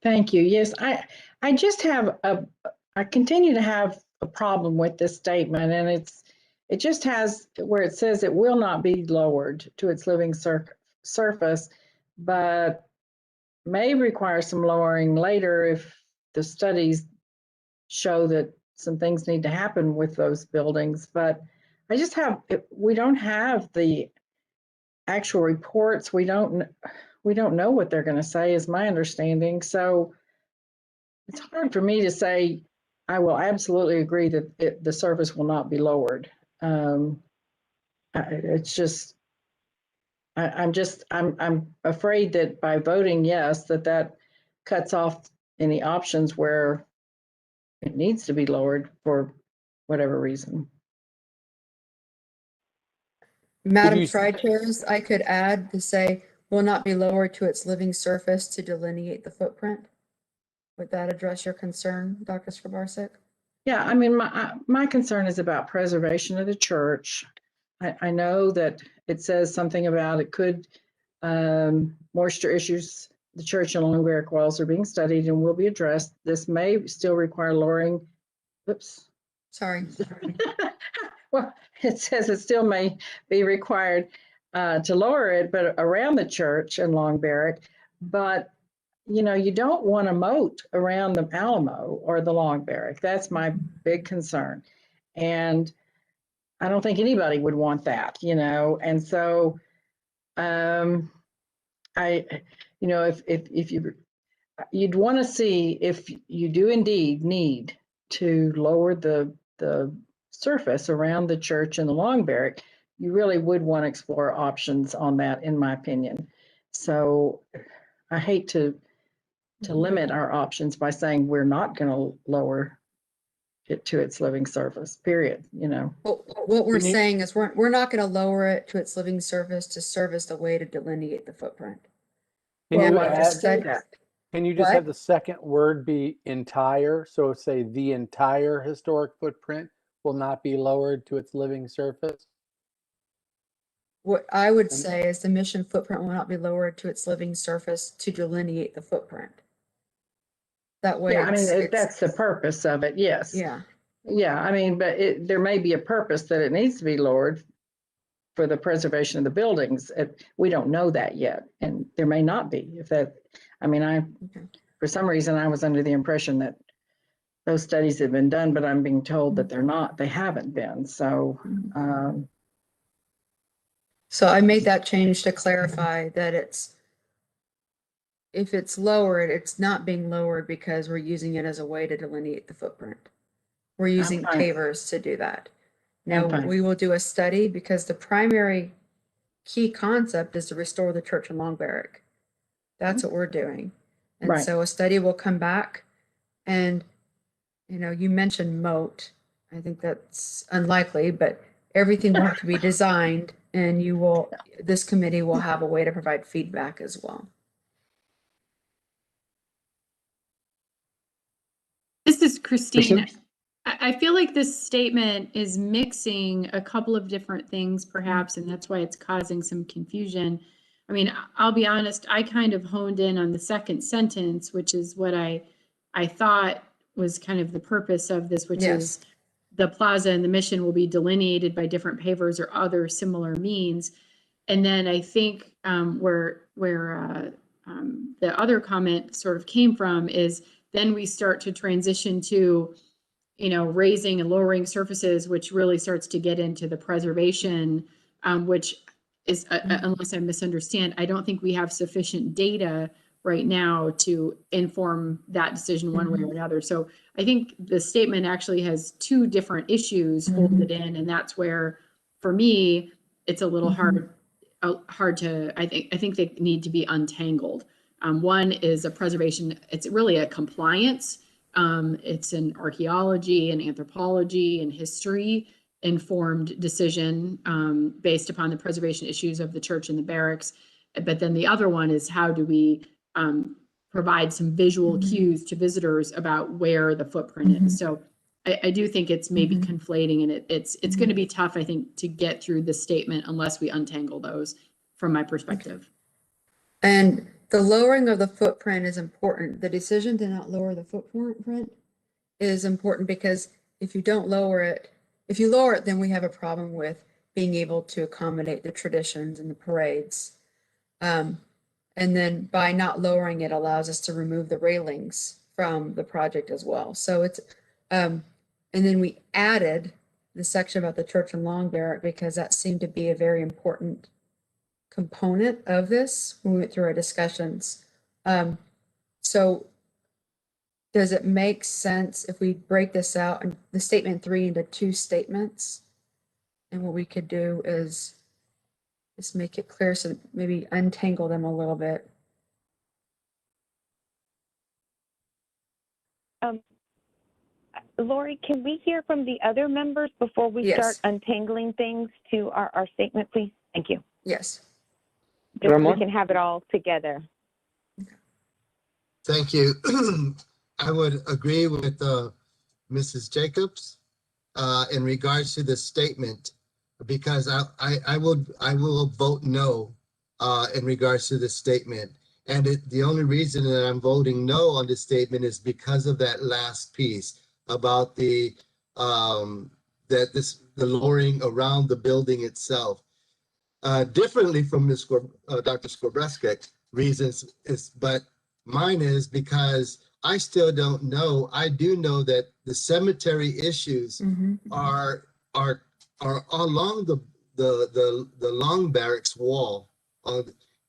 Thank you. Yes, I just have I continue to have a problem with this statement, and it just has where it says it will not be lowered to its living surface, but may require some lowering later if the studies show that some things need to happen with those buildings. But I just have, we don't have the actual reports. We don't know what they're going to say, is my understanding. So it's hard for me to say I will absolutely agree that the surface will not be lowered. It's just, I'm afraid that by voting yes, that cuts off any options where it needs to be lowered for whatever reason. Madam Tri-Chairs, I could add to say, will not be lowered to its living surface to delineate the footprint. Would that address your concern, Dr. Skrabarsik? Yeah, I mean, my concern is about preservation of the church. I know that it says something about it could, moisture issues, the church and long barrack walls are being studied and will be addressed. This may still require lowering, oops. Sorry. Well, it says it still may be required to lower it, but around the church and long barrack. But, you know, you don't want a moat around the Alamo or the long barrack. That's my big concern. And I don't think anybody would want that, you know. And so you know, if you'd want to see if you do indeed need to lower the surface around the church and the long barrack, you really would want to explore options on that, in my opinion. So I hate to limit our options by saying we're not going to lower it to its living surface, period, you know. Well, what we're saying is we're not going to lower it to its living surface to serve as the way to delineate the footprint. Can you just have the second word be entire? So say the entire historic footprint will not be lowered to its living surface? What I would say is the mission footprint will not be lowered to its living surface to delineate the footprint. That way, yeah, I mean, that's the purpose of it, yes. Yeah. Yeah, I mean, but there may be a purpose that it needs to be lowered for the preservation of the buildings. We don't know that yet, and there may not be. If that, I mean, for some reason, I was under the impression that those studies had been done, but I'm being told that they're not. They haven't been. So, so I made that change to clarify that if it's lowered, it's not being lowered because we're using it as a way to delineate the footprint. We're using pavers to do that. Now, we will do a study because the primary key concept is to restore the church and long barrack. That's what we're doing. And so a study will come back and, you know, you mentioned moat. I think that's unlikely, but everything will have to be designed and this committee will have a way to provide feedback as well. This is Christine. I feel like this statement is mixing a couple of different things perhaps, and that's why it's causing some confusion. I mean, I'll be honest, I kind of honed in on the second sentence, which is what I thought was kind of the purpose of this, which is the plaza and the mission will be delineated by different pavers or other similar means. And then I think where the other comment sort of came from is then we start to transition to, you know, raising and lowering surfaces, which really starts to get into the preservation, which is, unless I misunderstand, I don't think we have sufficient data right now to inform that decision one way or another. So I think the statement actually has two different issues folded in, and that's where, for me, it's a little hard to, I think they need to be untangled. One is a preservation, it's really a compliance. It's an archaeology and anthropology and history informed decision based upon the preservation issues of the church and the barracks. But then the other one is how do we provide some visual cues to visitors about where the footprint is. So I do think it's maybe conflating, and it's going to be tough, I think, to get through the statement unless we untangle those from my perspective. And the lowering of the footprint is important. The decision to not lower the footprint is important because if you don't lower it, if you lower it, then we have a problem with being able to accommodate the traditions and the parades. And then by not lowering it allows us to remove the railings from the project as well. So it's, and then we added the section about the church and long barrack because that seemed to be a very important component of this when we went through our discussions. So does it make sense if we break this out and the statement 3 into 2 statements? And what we could do is just make it clear, so maybe untangle them a little bit. Lori, can we hear from the other members before we start untangling things to our statement, please? Thank you. Yes. Just so we can have it all together. Thank you. I would agree with Mrs. Jacobs in regards to the statement, because I will vote no in regards to the statement. And the only reason that I'm voting no on this statement is because of that last piece about the lowering around the building itself. Differently from Dr. Skorbreska reasons but mine is because I still don't know. I do know that the cemetery issues are along the long barracks wall,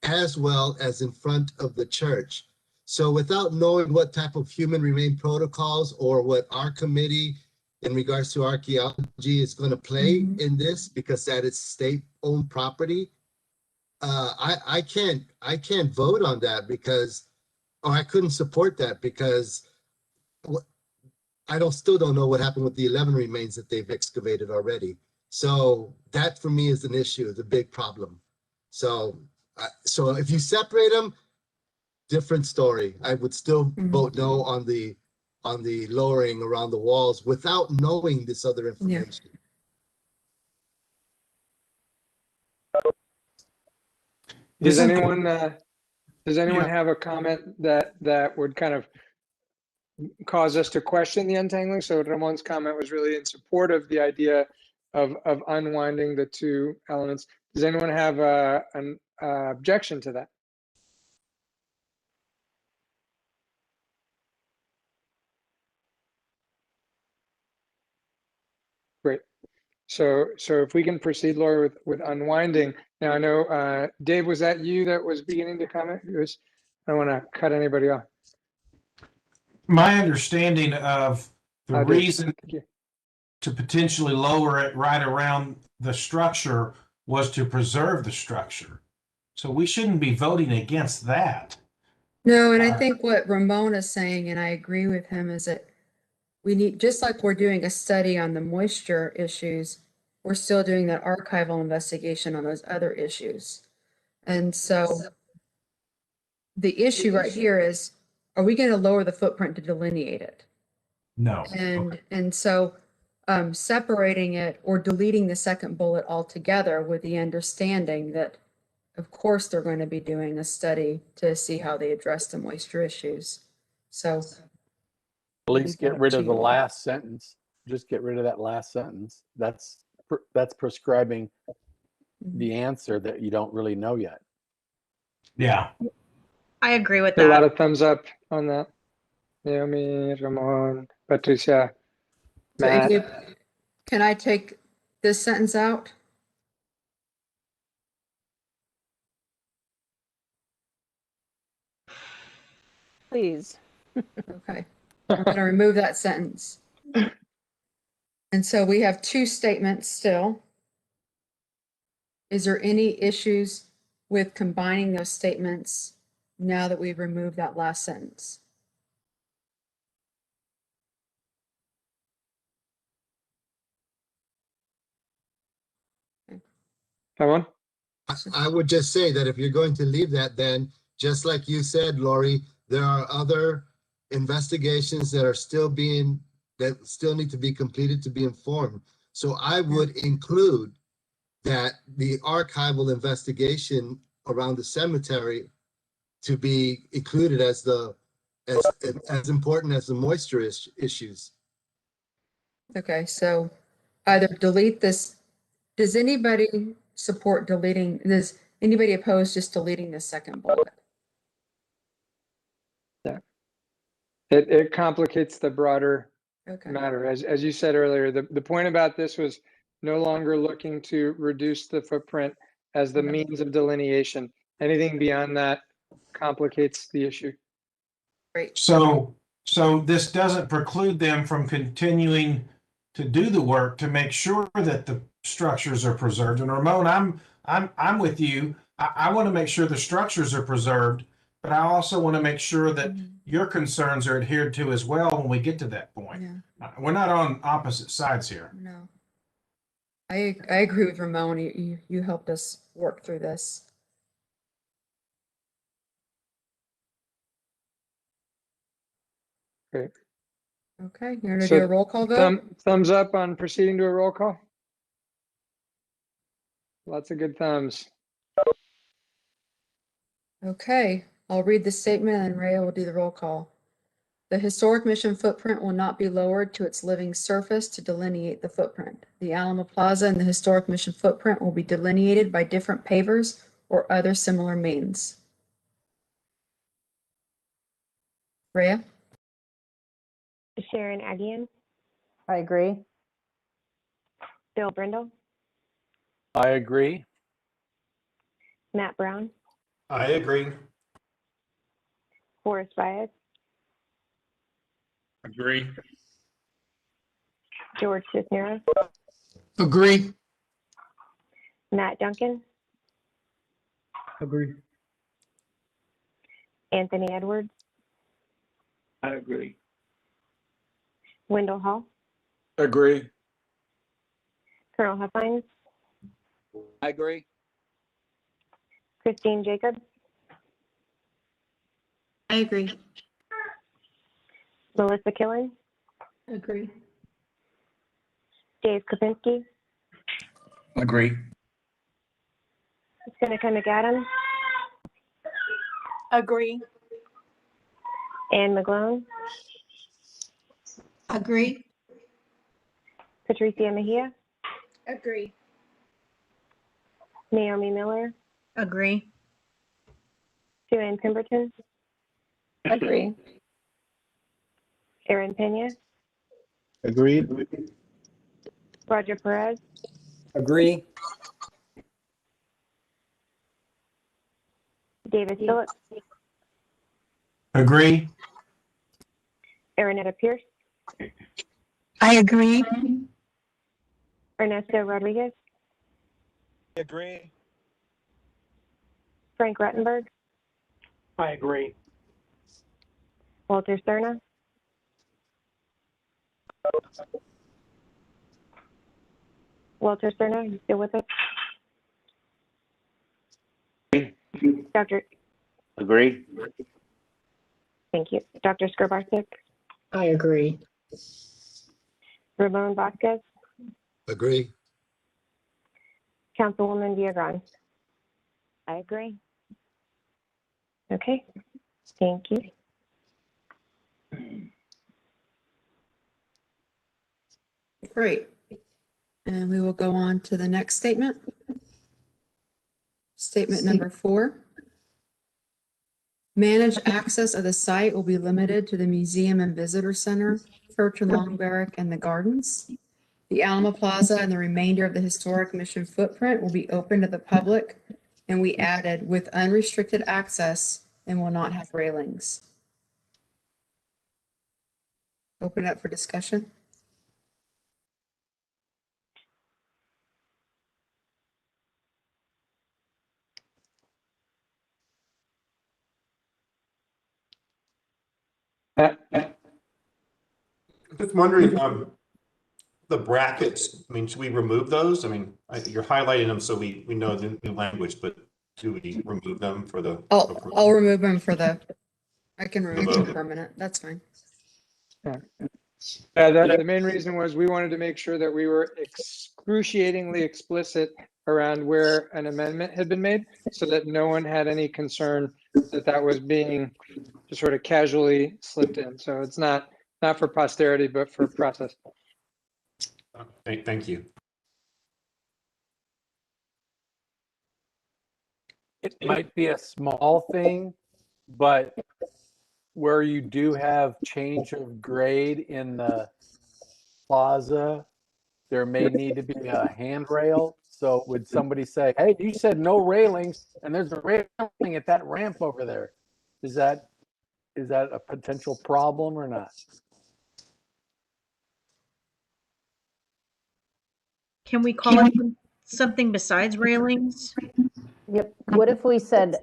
as well as in front of the church. So without knowing what type of human remain protocols or what our committee in regards to archaeology is going to play in this, because that is state-owned property, I can't vote on that because, or I couldn't support that because I still don't know what happened with the 11 remains that they've excavated already. So that for me is an issue, the big problem. So if you separate them, different story. I would still vote no on the lowering around the walls without knowing this other information. Does anyone have a comment that would kind of cause us to question the untangling? So Ramon's comment was really in support of the idea of unwinding the two elements. Does anyone have an objection to that? Great. So if we can proceed, Laura, with unwinding. Now I know, Dave, was that you that was beginning to comment? I don't want to cut anybody off. My understanding of the reason to potentially lower it right around the structure was to preserve the structure. So we shouldn't be voting against that. No, and I think what Ramon is saying, and I agree with him, is that we need, just like we're doing a study on the moisture issues, we're still doing that archival investigation on those other issues. And so the issue right here is, are we going to lower the footprint to delineate it? No. And so separating it or deleting the second bullet altogether with the understanding that, of course, they're going to be doing a study to see how they address the moisture issues. So At least get rid of the last sentence. Just get rid of that last sentence. That's prescribing the answer that you don't really know yet. Yeah. I agree with A lot that. of thumbs up on that. Naomi, Ramon, Patricia, So Matt. can I take this sentence out? Please. Okay, I'm going to remove that sentence. And so we have two statements still. Is there any issues with combining those statements now that we've removed that last sentence? Come on. I would just say that if you're going to leave that, then just like you said, Lori, there are other investigations that still need to be completed to be informed. So I would include that the archival investigation around the cemetery to be included as important as the moisture issues. Okay, so either delete this. Does anybody support deleting this? Anybody opposed just deleting the second bullet? Yeah. It complicates the broader Okay. matter. As you said earlier, the point about this was no longer looking to reduce the footprint as the means of delineation. Anything beyond that complicates the issue. Great. So this doesn't preclude them from continuing to do the work to make sure that the structures are preserved. And Ramon, I'm with you. I want to make sure the structures are preserved, but I also want to make sure that your concerns are adhered to as well when we get to that point. Yeah. We're not on opposite sides here. No. I agree with Ramon. You helped us work through this. Great. Okay, you're gonna do a roll call vote? Thumbs up on proceeding to a roll call. Lots of good thumbs. Okay, I'll read the statement and Rhea will do the roll call. The historic mission footprint will not be lowered to its living surface to delineate the footprint. The Alamo Plaza and the historic mission footprint will be delineated by different pavers or other similar means. Rhea? Sharon Agian, I agree. Bill Brindle, I agree. Matt Brown, I agree. Horace Baez, Agree. George Cisneros, Agree. Matt Duncan, Agree. Anthony Edwards, I agree. Wendell Hall, Agree. Colonel Huffines, I agree. Christine Jacobs, I agree. Melissa Killen, Agree. Dave Kopinski, Agree. Seneca McAdams, Agree. Anne McGlone, Agree. Patricia Mejia, Agree. Naomi Miller, Agree. Sue Ann Pemberton, Agree. Erin Pena, Agreed. Roger Perez, Agree. David Phillips, Agree. Aaronetta Pierce, I agree. Ernesto Rodriguez, Agree. Frank Ruttenberg, I agree. Walter Cerna, Walter Cerno, you still with us? Dr. Agree. Thank you. Dr. Skrbarczyk? I agree. Ramon Vasquez? Agree. Councilwoman Villagrán? I agree. Okay, thank you. Great. And we will go on to the next statement. Statement number 4. Managed access of the site will be limited to the Museum and Visitor Center, Church and Long Barrack, and the gardens. The Alamo Plaza and the remainder of the historic mission footprint will be open to the public, and we added with unrestricted access and will not have railings. Open it up for discussion. Just wondering, the brackets, I mean, should we remove those? I mean, you're highlighting them so we know the new language, but do we remove them for the? I'll remove them for the, I can remove them permanent. That's fine. Yeah, the main reason was we wanted to make sure that we were excruciatingly explicit around where an amendment had been made so that no one had any concern that that was being just sort of casually slipped in. So it's not for posterity, but for process. Thank you. It might be a small thing, but where you do have change of grade in the plaza, there may need to be a handrail. So would somebody say, hey, you said no railings and there's a railing at that ramp over there. Is that a potential problem or not? Can we call it something besides railings? Yep. What if we said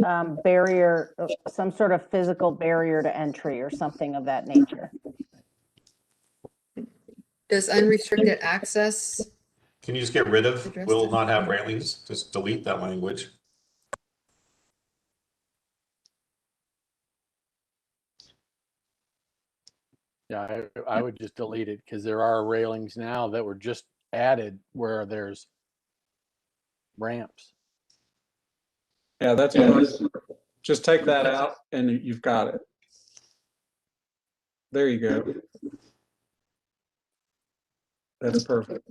barrier, some sort of physical barrier to entry or something of that nature? Does unrestricted access? Can you just get rid of will not have railings? Just delete that language. Yeah, I would just delete it because there are railings now that were just added where there's ramps. Yeah, that's fine. Just take that out and you've got it. There you go. That's perfect.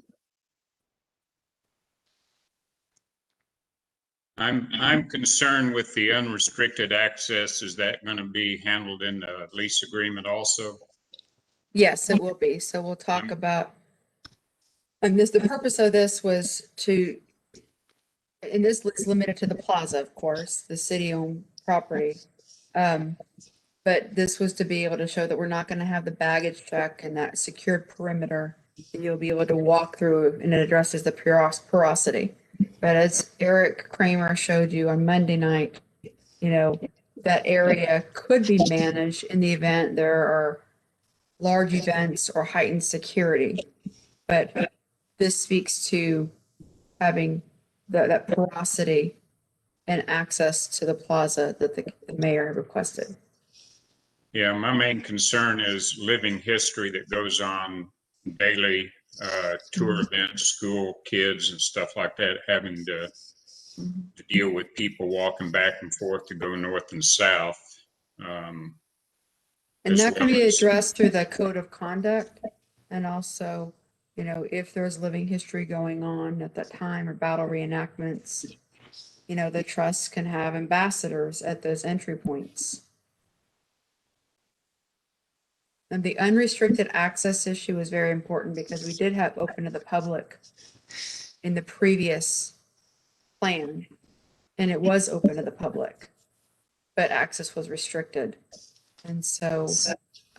I'm concerned with the unrestricted access. Is that going to be handled in the lease agreement also? Yes, it will be. So we'll talk about, and the purpose of this was to, and this is limited to the plaza, of course, the city-owned property. But this was to be able to show that we're not going to have the baggage check and that secured perimeter. And you'll be able to walk through, and it addresses the porosity. But as Eric Kramer showed you on Monday night, you know, that area could be managed in the event there are large events or heightened security. But this speaks to having that porosity and access to the plaza that the mayor requested. Yeah, my main concern is living history that goes on daily, tour events, school kids and stuff like that, having to deal with people walking back and forth to go north and south. And that can be addressed through the code of conduct. And also, you know, if there's living history going on at that time or battle reenactments, you know, the trust can have ambassadors at those entry points. And the unrestricted access issue is very important because we did have open to the public in the previous plan, and it was open to the public, but access was restricted. And so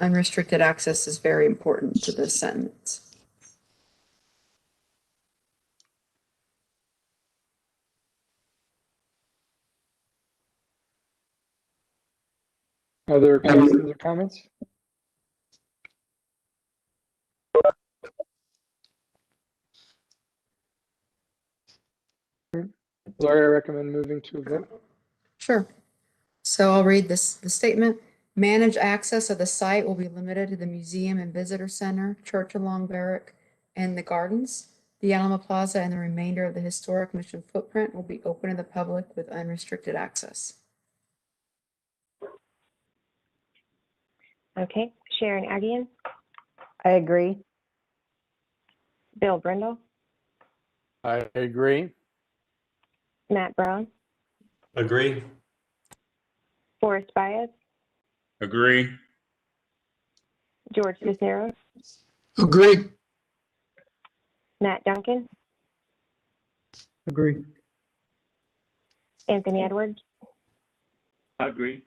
unrestricted access is very important to this sentence. Other questions or comments? Lori, I recommend moving to a vote. Sure. So I'll read the statement. Managed access of the site will be limited to the museum and visitor center, Church along Barrack, and the gardens. The Alamo Plaza and the remainder of the historic mission footprint will be open to the public with unrestricted access. Okay, Sharon Agian, I agree. Bill Brindle, I agree. Matt Brown, Agree. Forrest Baez, Agree. George Cisneros, Agree. Matt Duncan, Agree. Anthony Edwards, Agree.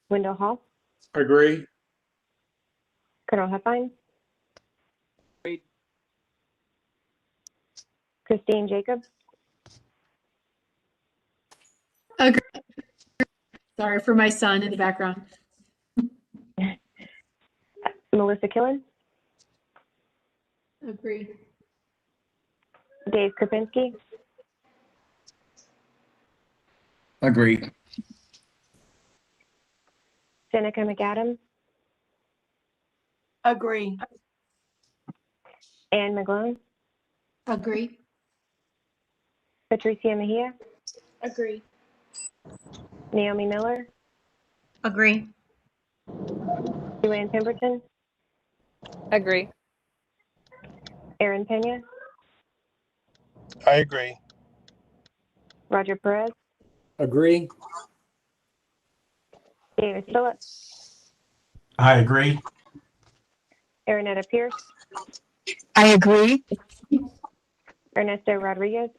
Wendell Hall, Agree. Colonel Huffine, Agreed. Christine Jacobs, Agree. Sorry for my son in the background. Melissa Killen, Agree. Dave Krupinski, Agree. Seneca McAdams, Agree. Anne McGlone, Agree. Patricia Mejia, Agree. Naomi Miller, Agree. Joanne Pemberton, Agree. Aaron Pena, I agree. Roger Perez, Agree. Davis Phillips, I agree. Aaronetta Pierce, I agree. Ernesto Rodriguez,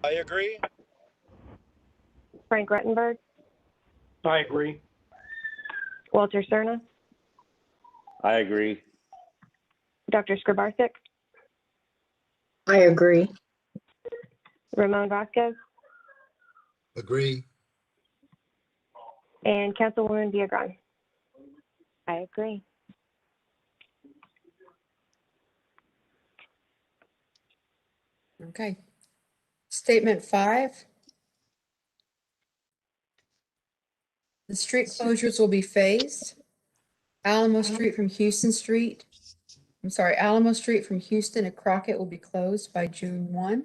I agree. Frank Ruttenberg, I agree. Walter Cerna, I agree. Dr. Skrabarsik, I agree. Ramon Vasquez, Agree. and Councilwoman Viagran. I agree. Okay. Statement 5. The street closures will be phased. Alamo Street from Houston to Crockett will be closed by June 1.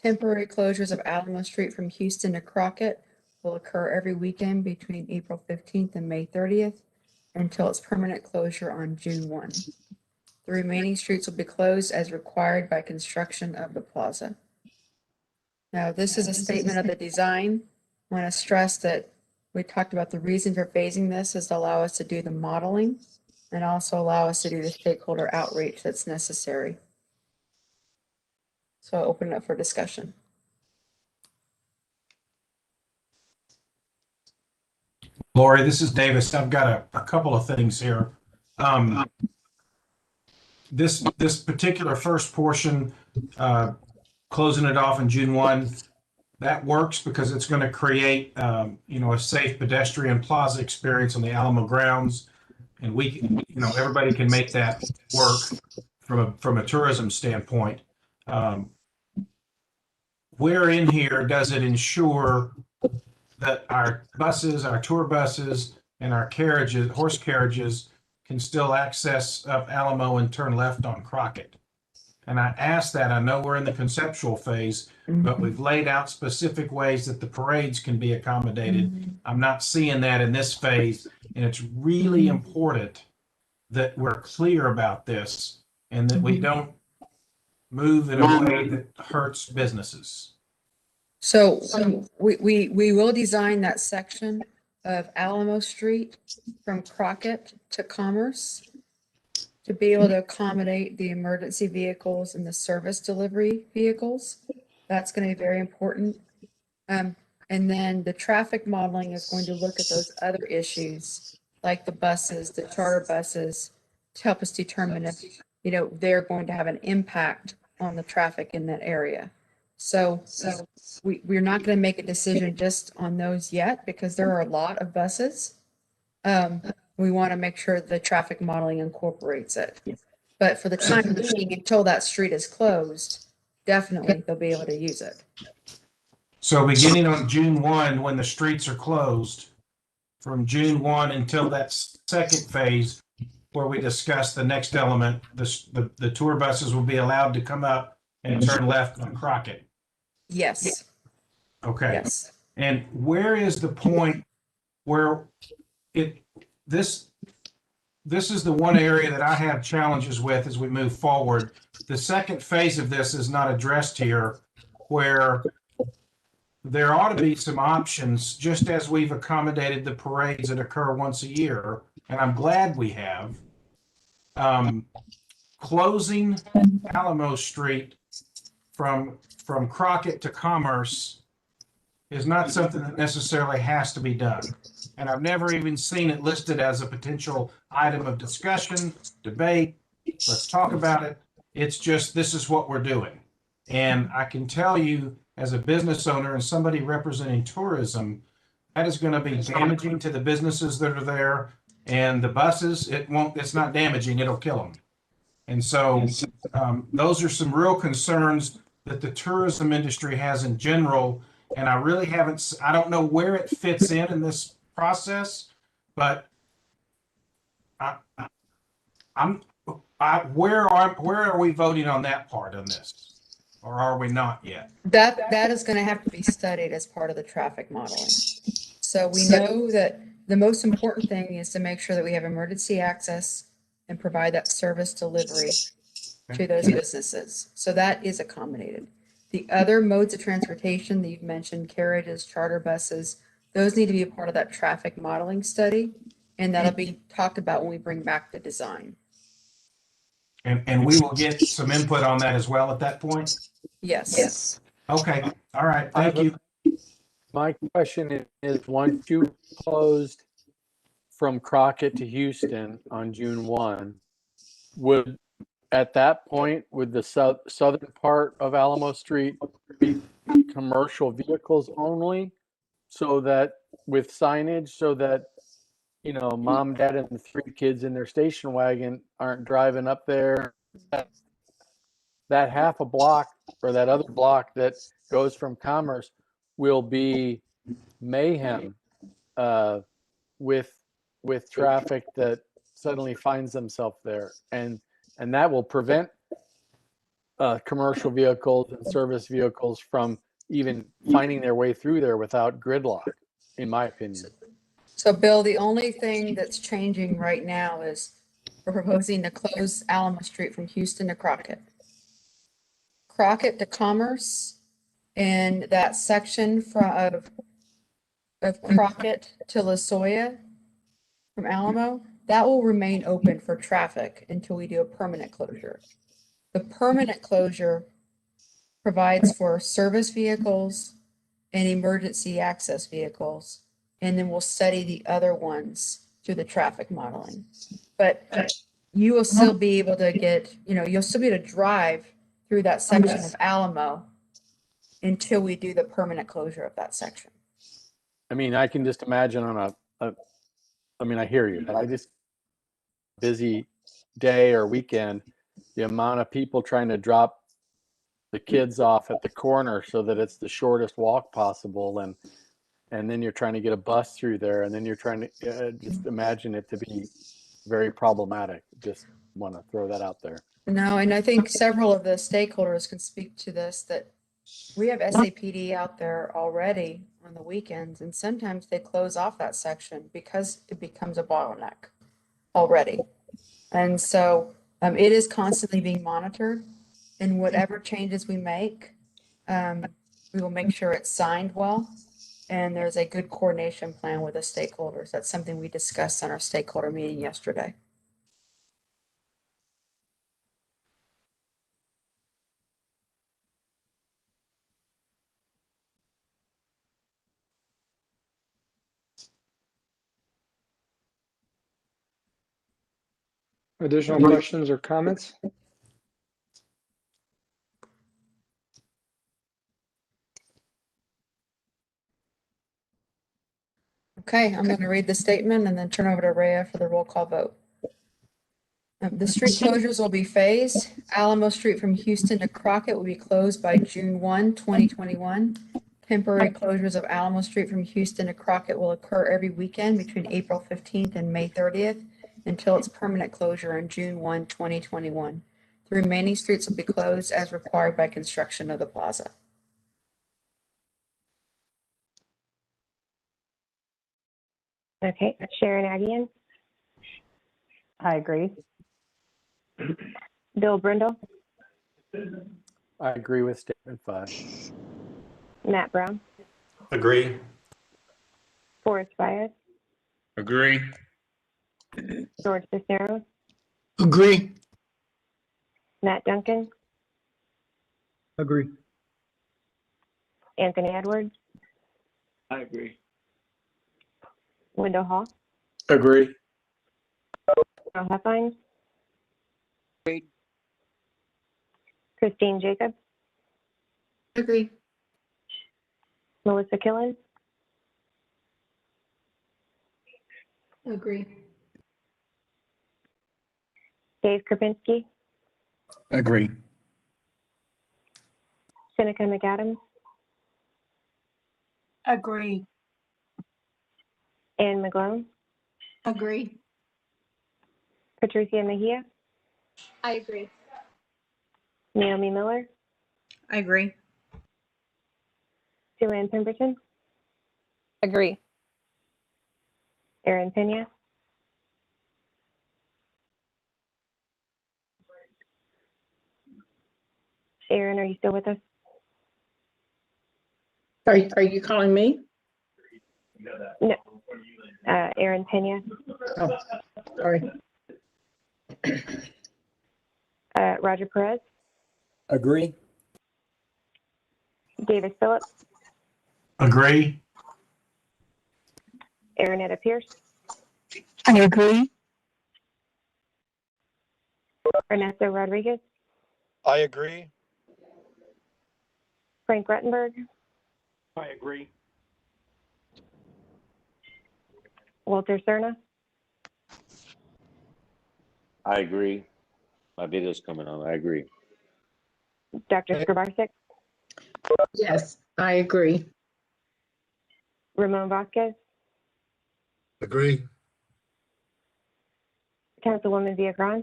Temporary closures of Alamo Street from Houston to Crockett will occur every weekend between April 15th and May 30th until its permanent closure on June 1. The remaining streets will be closed as required by construction of the plaza. Now, this is a statement of the design. I want to stress that we talked about the reason for phasing this is to allow us to do the modeling and also allow us to do the stakeholder outreach that's necessary. So I'll open it up for discussion. Lori, this is Davis. I've got a couple of things here. This particular first portion, closing it off in June 1, that works because it's going to create, a safe pedestrian plaza experience on the Alamo grounds, and everybody can make that work from a tourism standpoint. Where in here does it ensure that our buses, our tour buses, and our carriages, horse carriages, can still access up Alamo and turn left on Crockett? And I asked that. I know we're in the conceptual phase, but we've laid out specific ways that the parades can be accommodated. I'm not seeing that in this phase, and it's really important that we're clear about this and that we don't move in a way that hurts businesses. So we will design that section of Alamo Street from Crockett to Commerce to be able to accommodate the emergency vehicles and the service delivery vehicles. That's going to be very important. And then the traffic modeling is going to look at those other issues, like the buses, the charter buses, to help us determine if, they're going to have an impact on the traffic in that area. So we're not going to make a decision just on those yet because there are a lot of buses. We want to make sure the traffic modeling incorporates it. But for the time being, until that street is closed, definitely they'll be able to use it. So beginning on June 1, when the streets are closed, from June 1 until that second phase where we discuss the next element, the tour buses will be allowed to come up and turn left on Crockett. Yes. Okay. Yes. And where is the point where this is the one area that I have challenges with as we move forward. The second phase of this is not addressed here, where there ought to be some options, just as we've accommodated the parades that occur once a year, and I'm glad we have. Closing Alamo Street from Crockett to Commerce is not something that necessarily has to be done. And I've never even seen it listed as a potential item of discussion, debate. Let's talk about it. It's just, this is what we're doing. And I can tell you, as a business owner and somebody representing tourism, that is going to be damaging to the businesses that are there. And the buses, it's not damaging, it'll kill them. And so those are some real concerns that the tourism industry has in general. And I really I don't know where it fits in this process, but where are we voting on that part on this? Or are we not yet? That is going to have to be studied as part of the traffic modeling. So we know that the most important thing is to make sure that we have emergency access and provide that service delivery to those businesses. So that is accommodated. The other modes of transportation that you've mentioned, carriages, charter buses, those need to be a part of that traffic modeling study. And that'll be talked about when we bring back the design. And we will get some input on that as well at that point? Yes. Okay. All right. Thank you. My question is, once you closed from Crockett to Houston on June 1, at that point, would the southern part of Alamo Street be commercial vehicles only, so that with signage, so that, you know, mom, dad, and the 3 kids in their station wagon aren't driving up there? That half a block or that other block that goes from Commerce will be mayhem with traffic that suddenly finds themselves there, and that will prevent commercial vehicles and service vehicles from even finding their way through there without gridlock, in my opinion. So Bill, the only thing that's changing right now is we're proposing to close Alamo Street from Houston to Crockett. Crockett to Commerce, and that section of Crockett to La Jolla from Alamo, that will remain open for traffic until we do a permanent closure. The permanent closure provides for service vehicles and emergency access vehicles, and then we'll study the other ones through the traffic modeling. But you will still be able to get, you'll still be able to drive through that section of Alamo until we do the permanent closure of that section. I mean, I can just imagine on I hear you, but I just, busy day or weekend, the amount of people trying to drop the kids off at the corner so that it's the shortest walk possible, and then you're trying to get a bus through there, and then you're trying to just imagine it to be very problematic. Just want to throw that out there. No, and I think several of the stakeholders can speak to this, that we have SAPD out there already on the weekends, and sometimes they close off that section because it becomes a bottleneck already. And so it is constantly being monitored, and whatever changes we make, we will make sure it's signed well, and there's a good coordination plan with the stakeholders. That's something we discussed on our stakeholder meeting yesterday. Additional questions or comments? Okay, I'm going to read the statement and then turn over to Rhea for the roll call vote. The street closures will be phased. Alamo Street from Houston to Crockett will be closed by June 1, 2021. Temporary closures of Alamo Street from Houston to Crockett will occur every weekend between April 15th and May 30th until its permanent closure on June 1, 2021. The remaining streets will be closed as required by construction of the plaza. Okay, Sharon Agian, I agree. Bill Brindle, I agree with statement 5. Matt Brown, Agree. Forrest Baez, Agree. George Cisneros, Agree. Matt Duncan, Agree. Anthony Edwards, I agree. Wendell Hall, Agree. Carl Huffines, Agreed. Christine Jacobs, Agree. Melissa Killen, Agree. Dave Krupinski, Agree. Seneca McAdams, Agree. Ann McGlone, Agree. Patricia Mejia, I agree. Naomi Miller, I agree. Sue Ann Pemberton, Agree. Erin Pena, Erin, are you still with us? Are you calling me? No. Erin Pena, Oh, sorry. Roger Perez, Agree. Davis Phillips, Agree. Aaronetta Pierce, I agree. Ernesto Rodriguez, I agree. Frank Ruttenberg, I agree. Walter Cerna, I agree. My video's coming on. I agree. Dr. Skrabarsik, Yes, I agree. Ramon Vasquez, Agree. Councilwoman Villagran.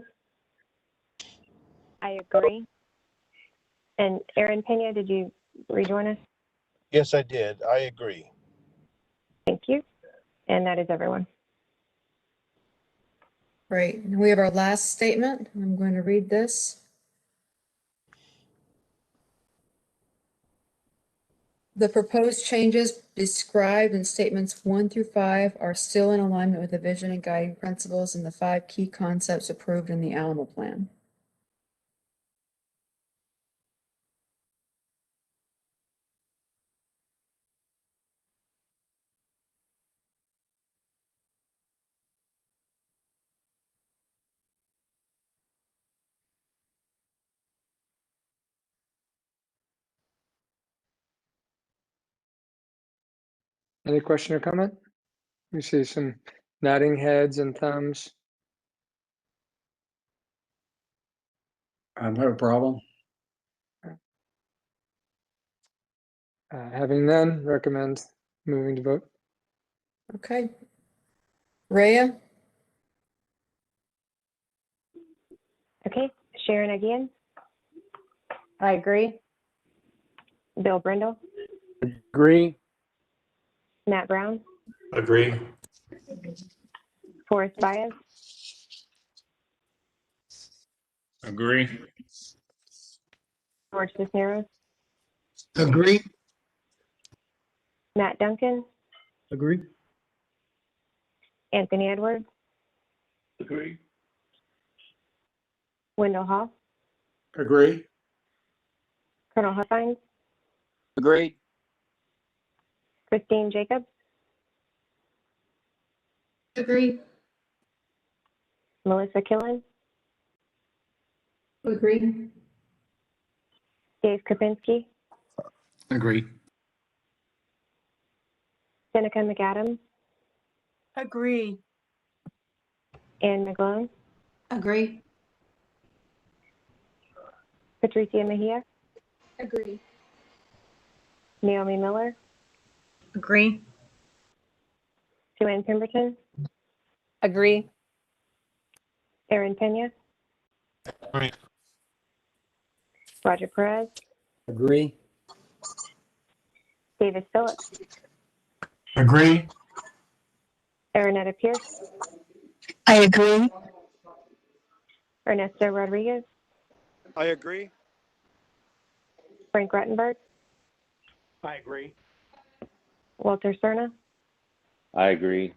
I agree. And Erin Pena, did you rejoin us? Yes, I did. I agree. Thank you. And that is everyone. Great. And we have our last statement. I'm going to read this. The proposed changes described in statements 1 through 5 are still in alignment with the vision and guiding principles and the 5 key concepts approved in the Alamo Plan. Any question or comment? We see some nodding heads and thumbs. I have no problem. Having none, recommend moving to vote. Okay. Rhea, Okay. Sharon again, I agree. Bill Brindle, Agree. Matt Brown, Agree. Forrest Baez, Agree. George Cisneros, Agree. Matt Duncan, Agree. Anthony Edwards, Agree. Wendell Hall, Agree. Colonel Huffines, Agreed. Christine Jacobs, Agree. Melissa Killen, Agree. Dave Krupinski, Agree. Seneca McAdams, Agree. Ann McGlone, Agree. Patricia Mejia, Agree. Naomi Miller, Agree. Joanne Pemberton, Agree. Erin Pena, Agree. Roger Perez, Agree. David Phillips, Agree. Aranetta Pierce, I agree. Ernesto Rodriguez, I agree. Frank Rottenberg, I agree. Walter Cerna, I agree.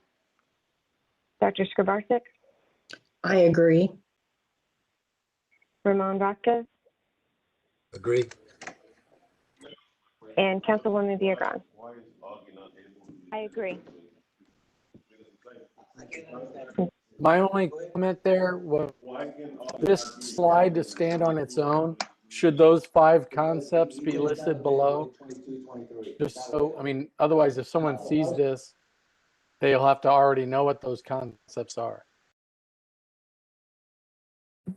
Dr. Skrabarsik, I agree. Ramon Vasquez, Agree. and Councilwoman Villagrán. I agree. My only comment there was this slide to stand on its own. Should those 5 concepts be listed below? Just so, I mean, otherwise, if someone sees this, they'll have to already know what those concepts are.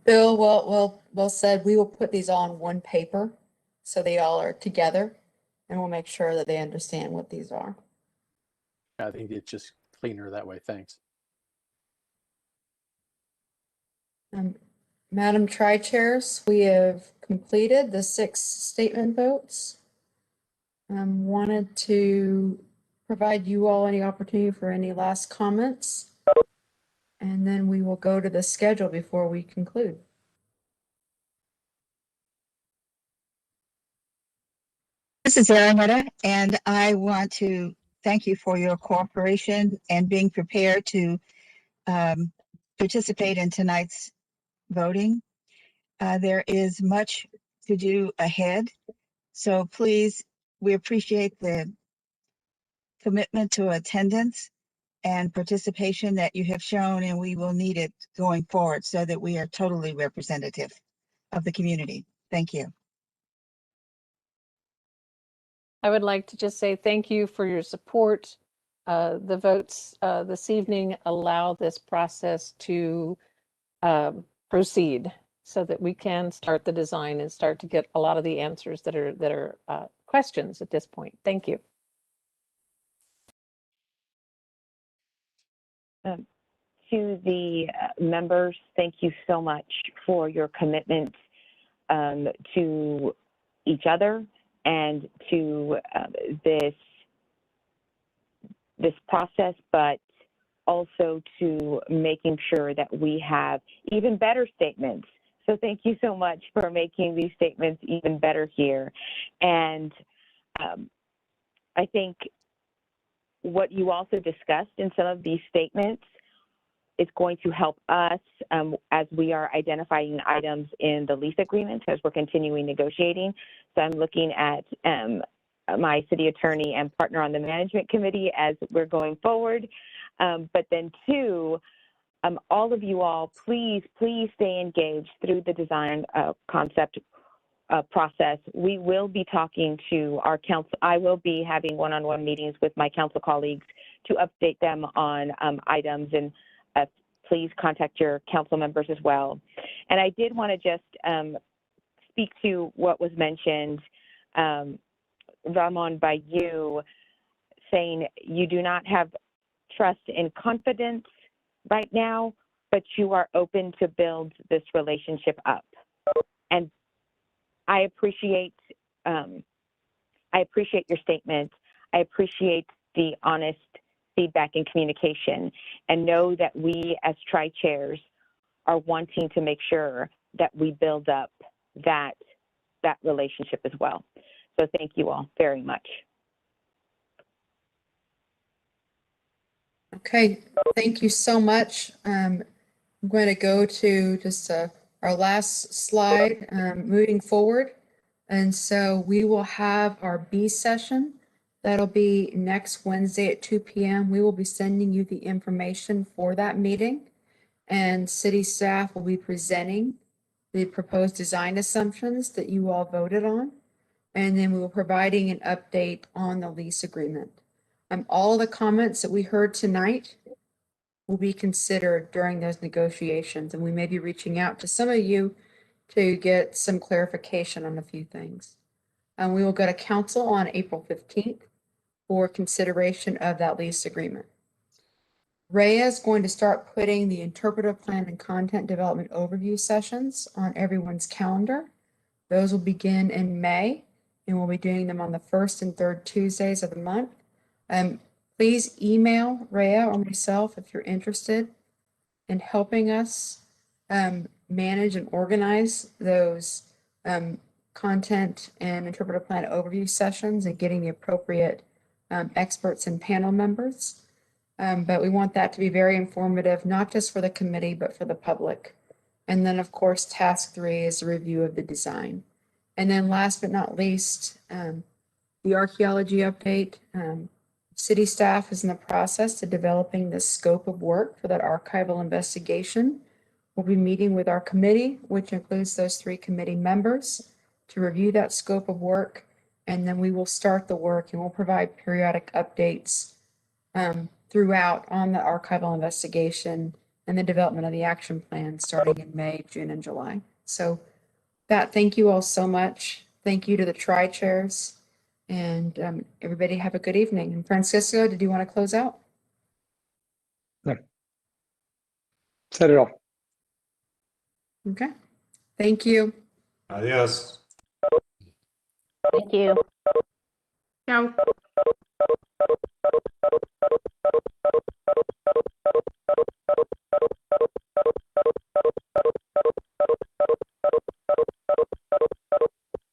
Bill, well said. We will put these all on one paper so they all are together, and we'll make sure that they understand what these are. I think it's just cleaner that way. Thanks. Madam Tri-Chairs, we have completed the 6 statement votes. Wanted to provide you all any opportunity for any last comments, and then we will go to the schedule before we conclude. This is Aranetta, and I want to thank you for your cooperation and being prepared to participate in tonight's voting. There is much to do ahead, so please, we appreciate the commitment to attendance and participation that you have shown, and we will need it going forward so that we are totally representative of the community. Thank you. I would like to just say thank you for your support. The votes this evening allow this process to proceed so that we can start the design and start to get a lot of the answers that are questions at this point. Thank you. To the members, thank you so much for your commitment to each other and to this process, but also to making sure that we have even better statements. So thank you so much for making these statements even better here. And I think what you also discussed in some of these statements is going to help us as we are identifying items in the lease agreement as we're continuing negotiating. So I'm looking at my city attorney and partner on the management committee as we're going forward. But then 2, all of you all, please stay engaged through the design concept process. We will be talking to our council. I will be having one-on-one meetings with my council colleagues to update them on items, and please contact your council members as well. And I did want to just speak to what was mentioned, Ramon, by you, saying you do not have trust and confidence right now, but you are open to build this relationship up. And I appreciate your statement. I appreciate the honest feedback and communication, and know that we as tri-chairs are wanting to make sure that we build up that relationship as well. So thank you all very much. Okay, thank you so much. I'm going to go to just our last slide moving forward. And so we will have our B session. That'll be next Wednesday at 2 p.m. We will be sending you the information for that meeting, and city staff will be presenting the proposed design assumptions that you all voted on. And then we will be providing an update on the lease agreement. All the comments that we heard tonight will be considered during those negotiations, and we may be reaching out to some of you to get some clarification on a few things. We will go to council on April 15th for consideration of that lease agreement. Rhea is going to start putting the interpretive plan and content development overview sessions on everyone's calendar. Those will begin in May, and we'll be doing them on the first and third Tuesdays of the month. Please email Rhea or myself if you're interested in helping us manage and organize those content and interpretive plan overview sessions and getting the appropriate experts and panel members. But we want that to be very informative, not just for the committee, but for the public. And then, of course, task 3 is a review of the design. And then last but not least, the archaeology update. City staff is in the process of developing the scope of work for that archival investigation. We'll be meeting with our committee, which includes those 3 committee members, to review that scope of work. And then we will start the work and we'll provide periodic updates throughout on the archival investigation and the development of the action plan starting in May, June, and July. So thank you all so much. Thank you to the tri-chairs, and everybody have a good evening. And Francisco, did you want to close out? No. Said it all. Okay. Thank you. Adios. Thank you. Ciao.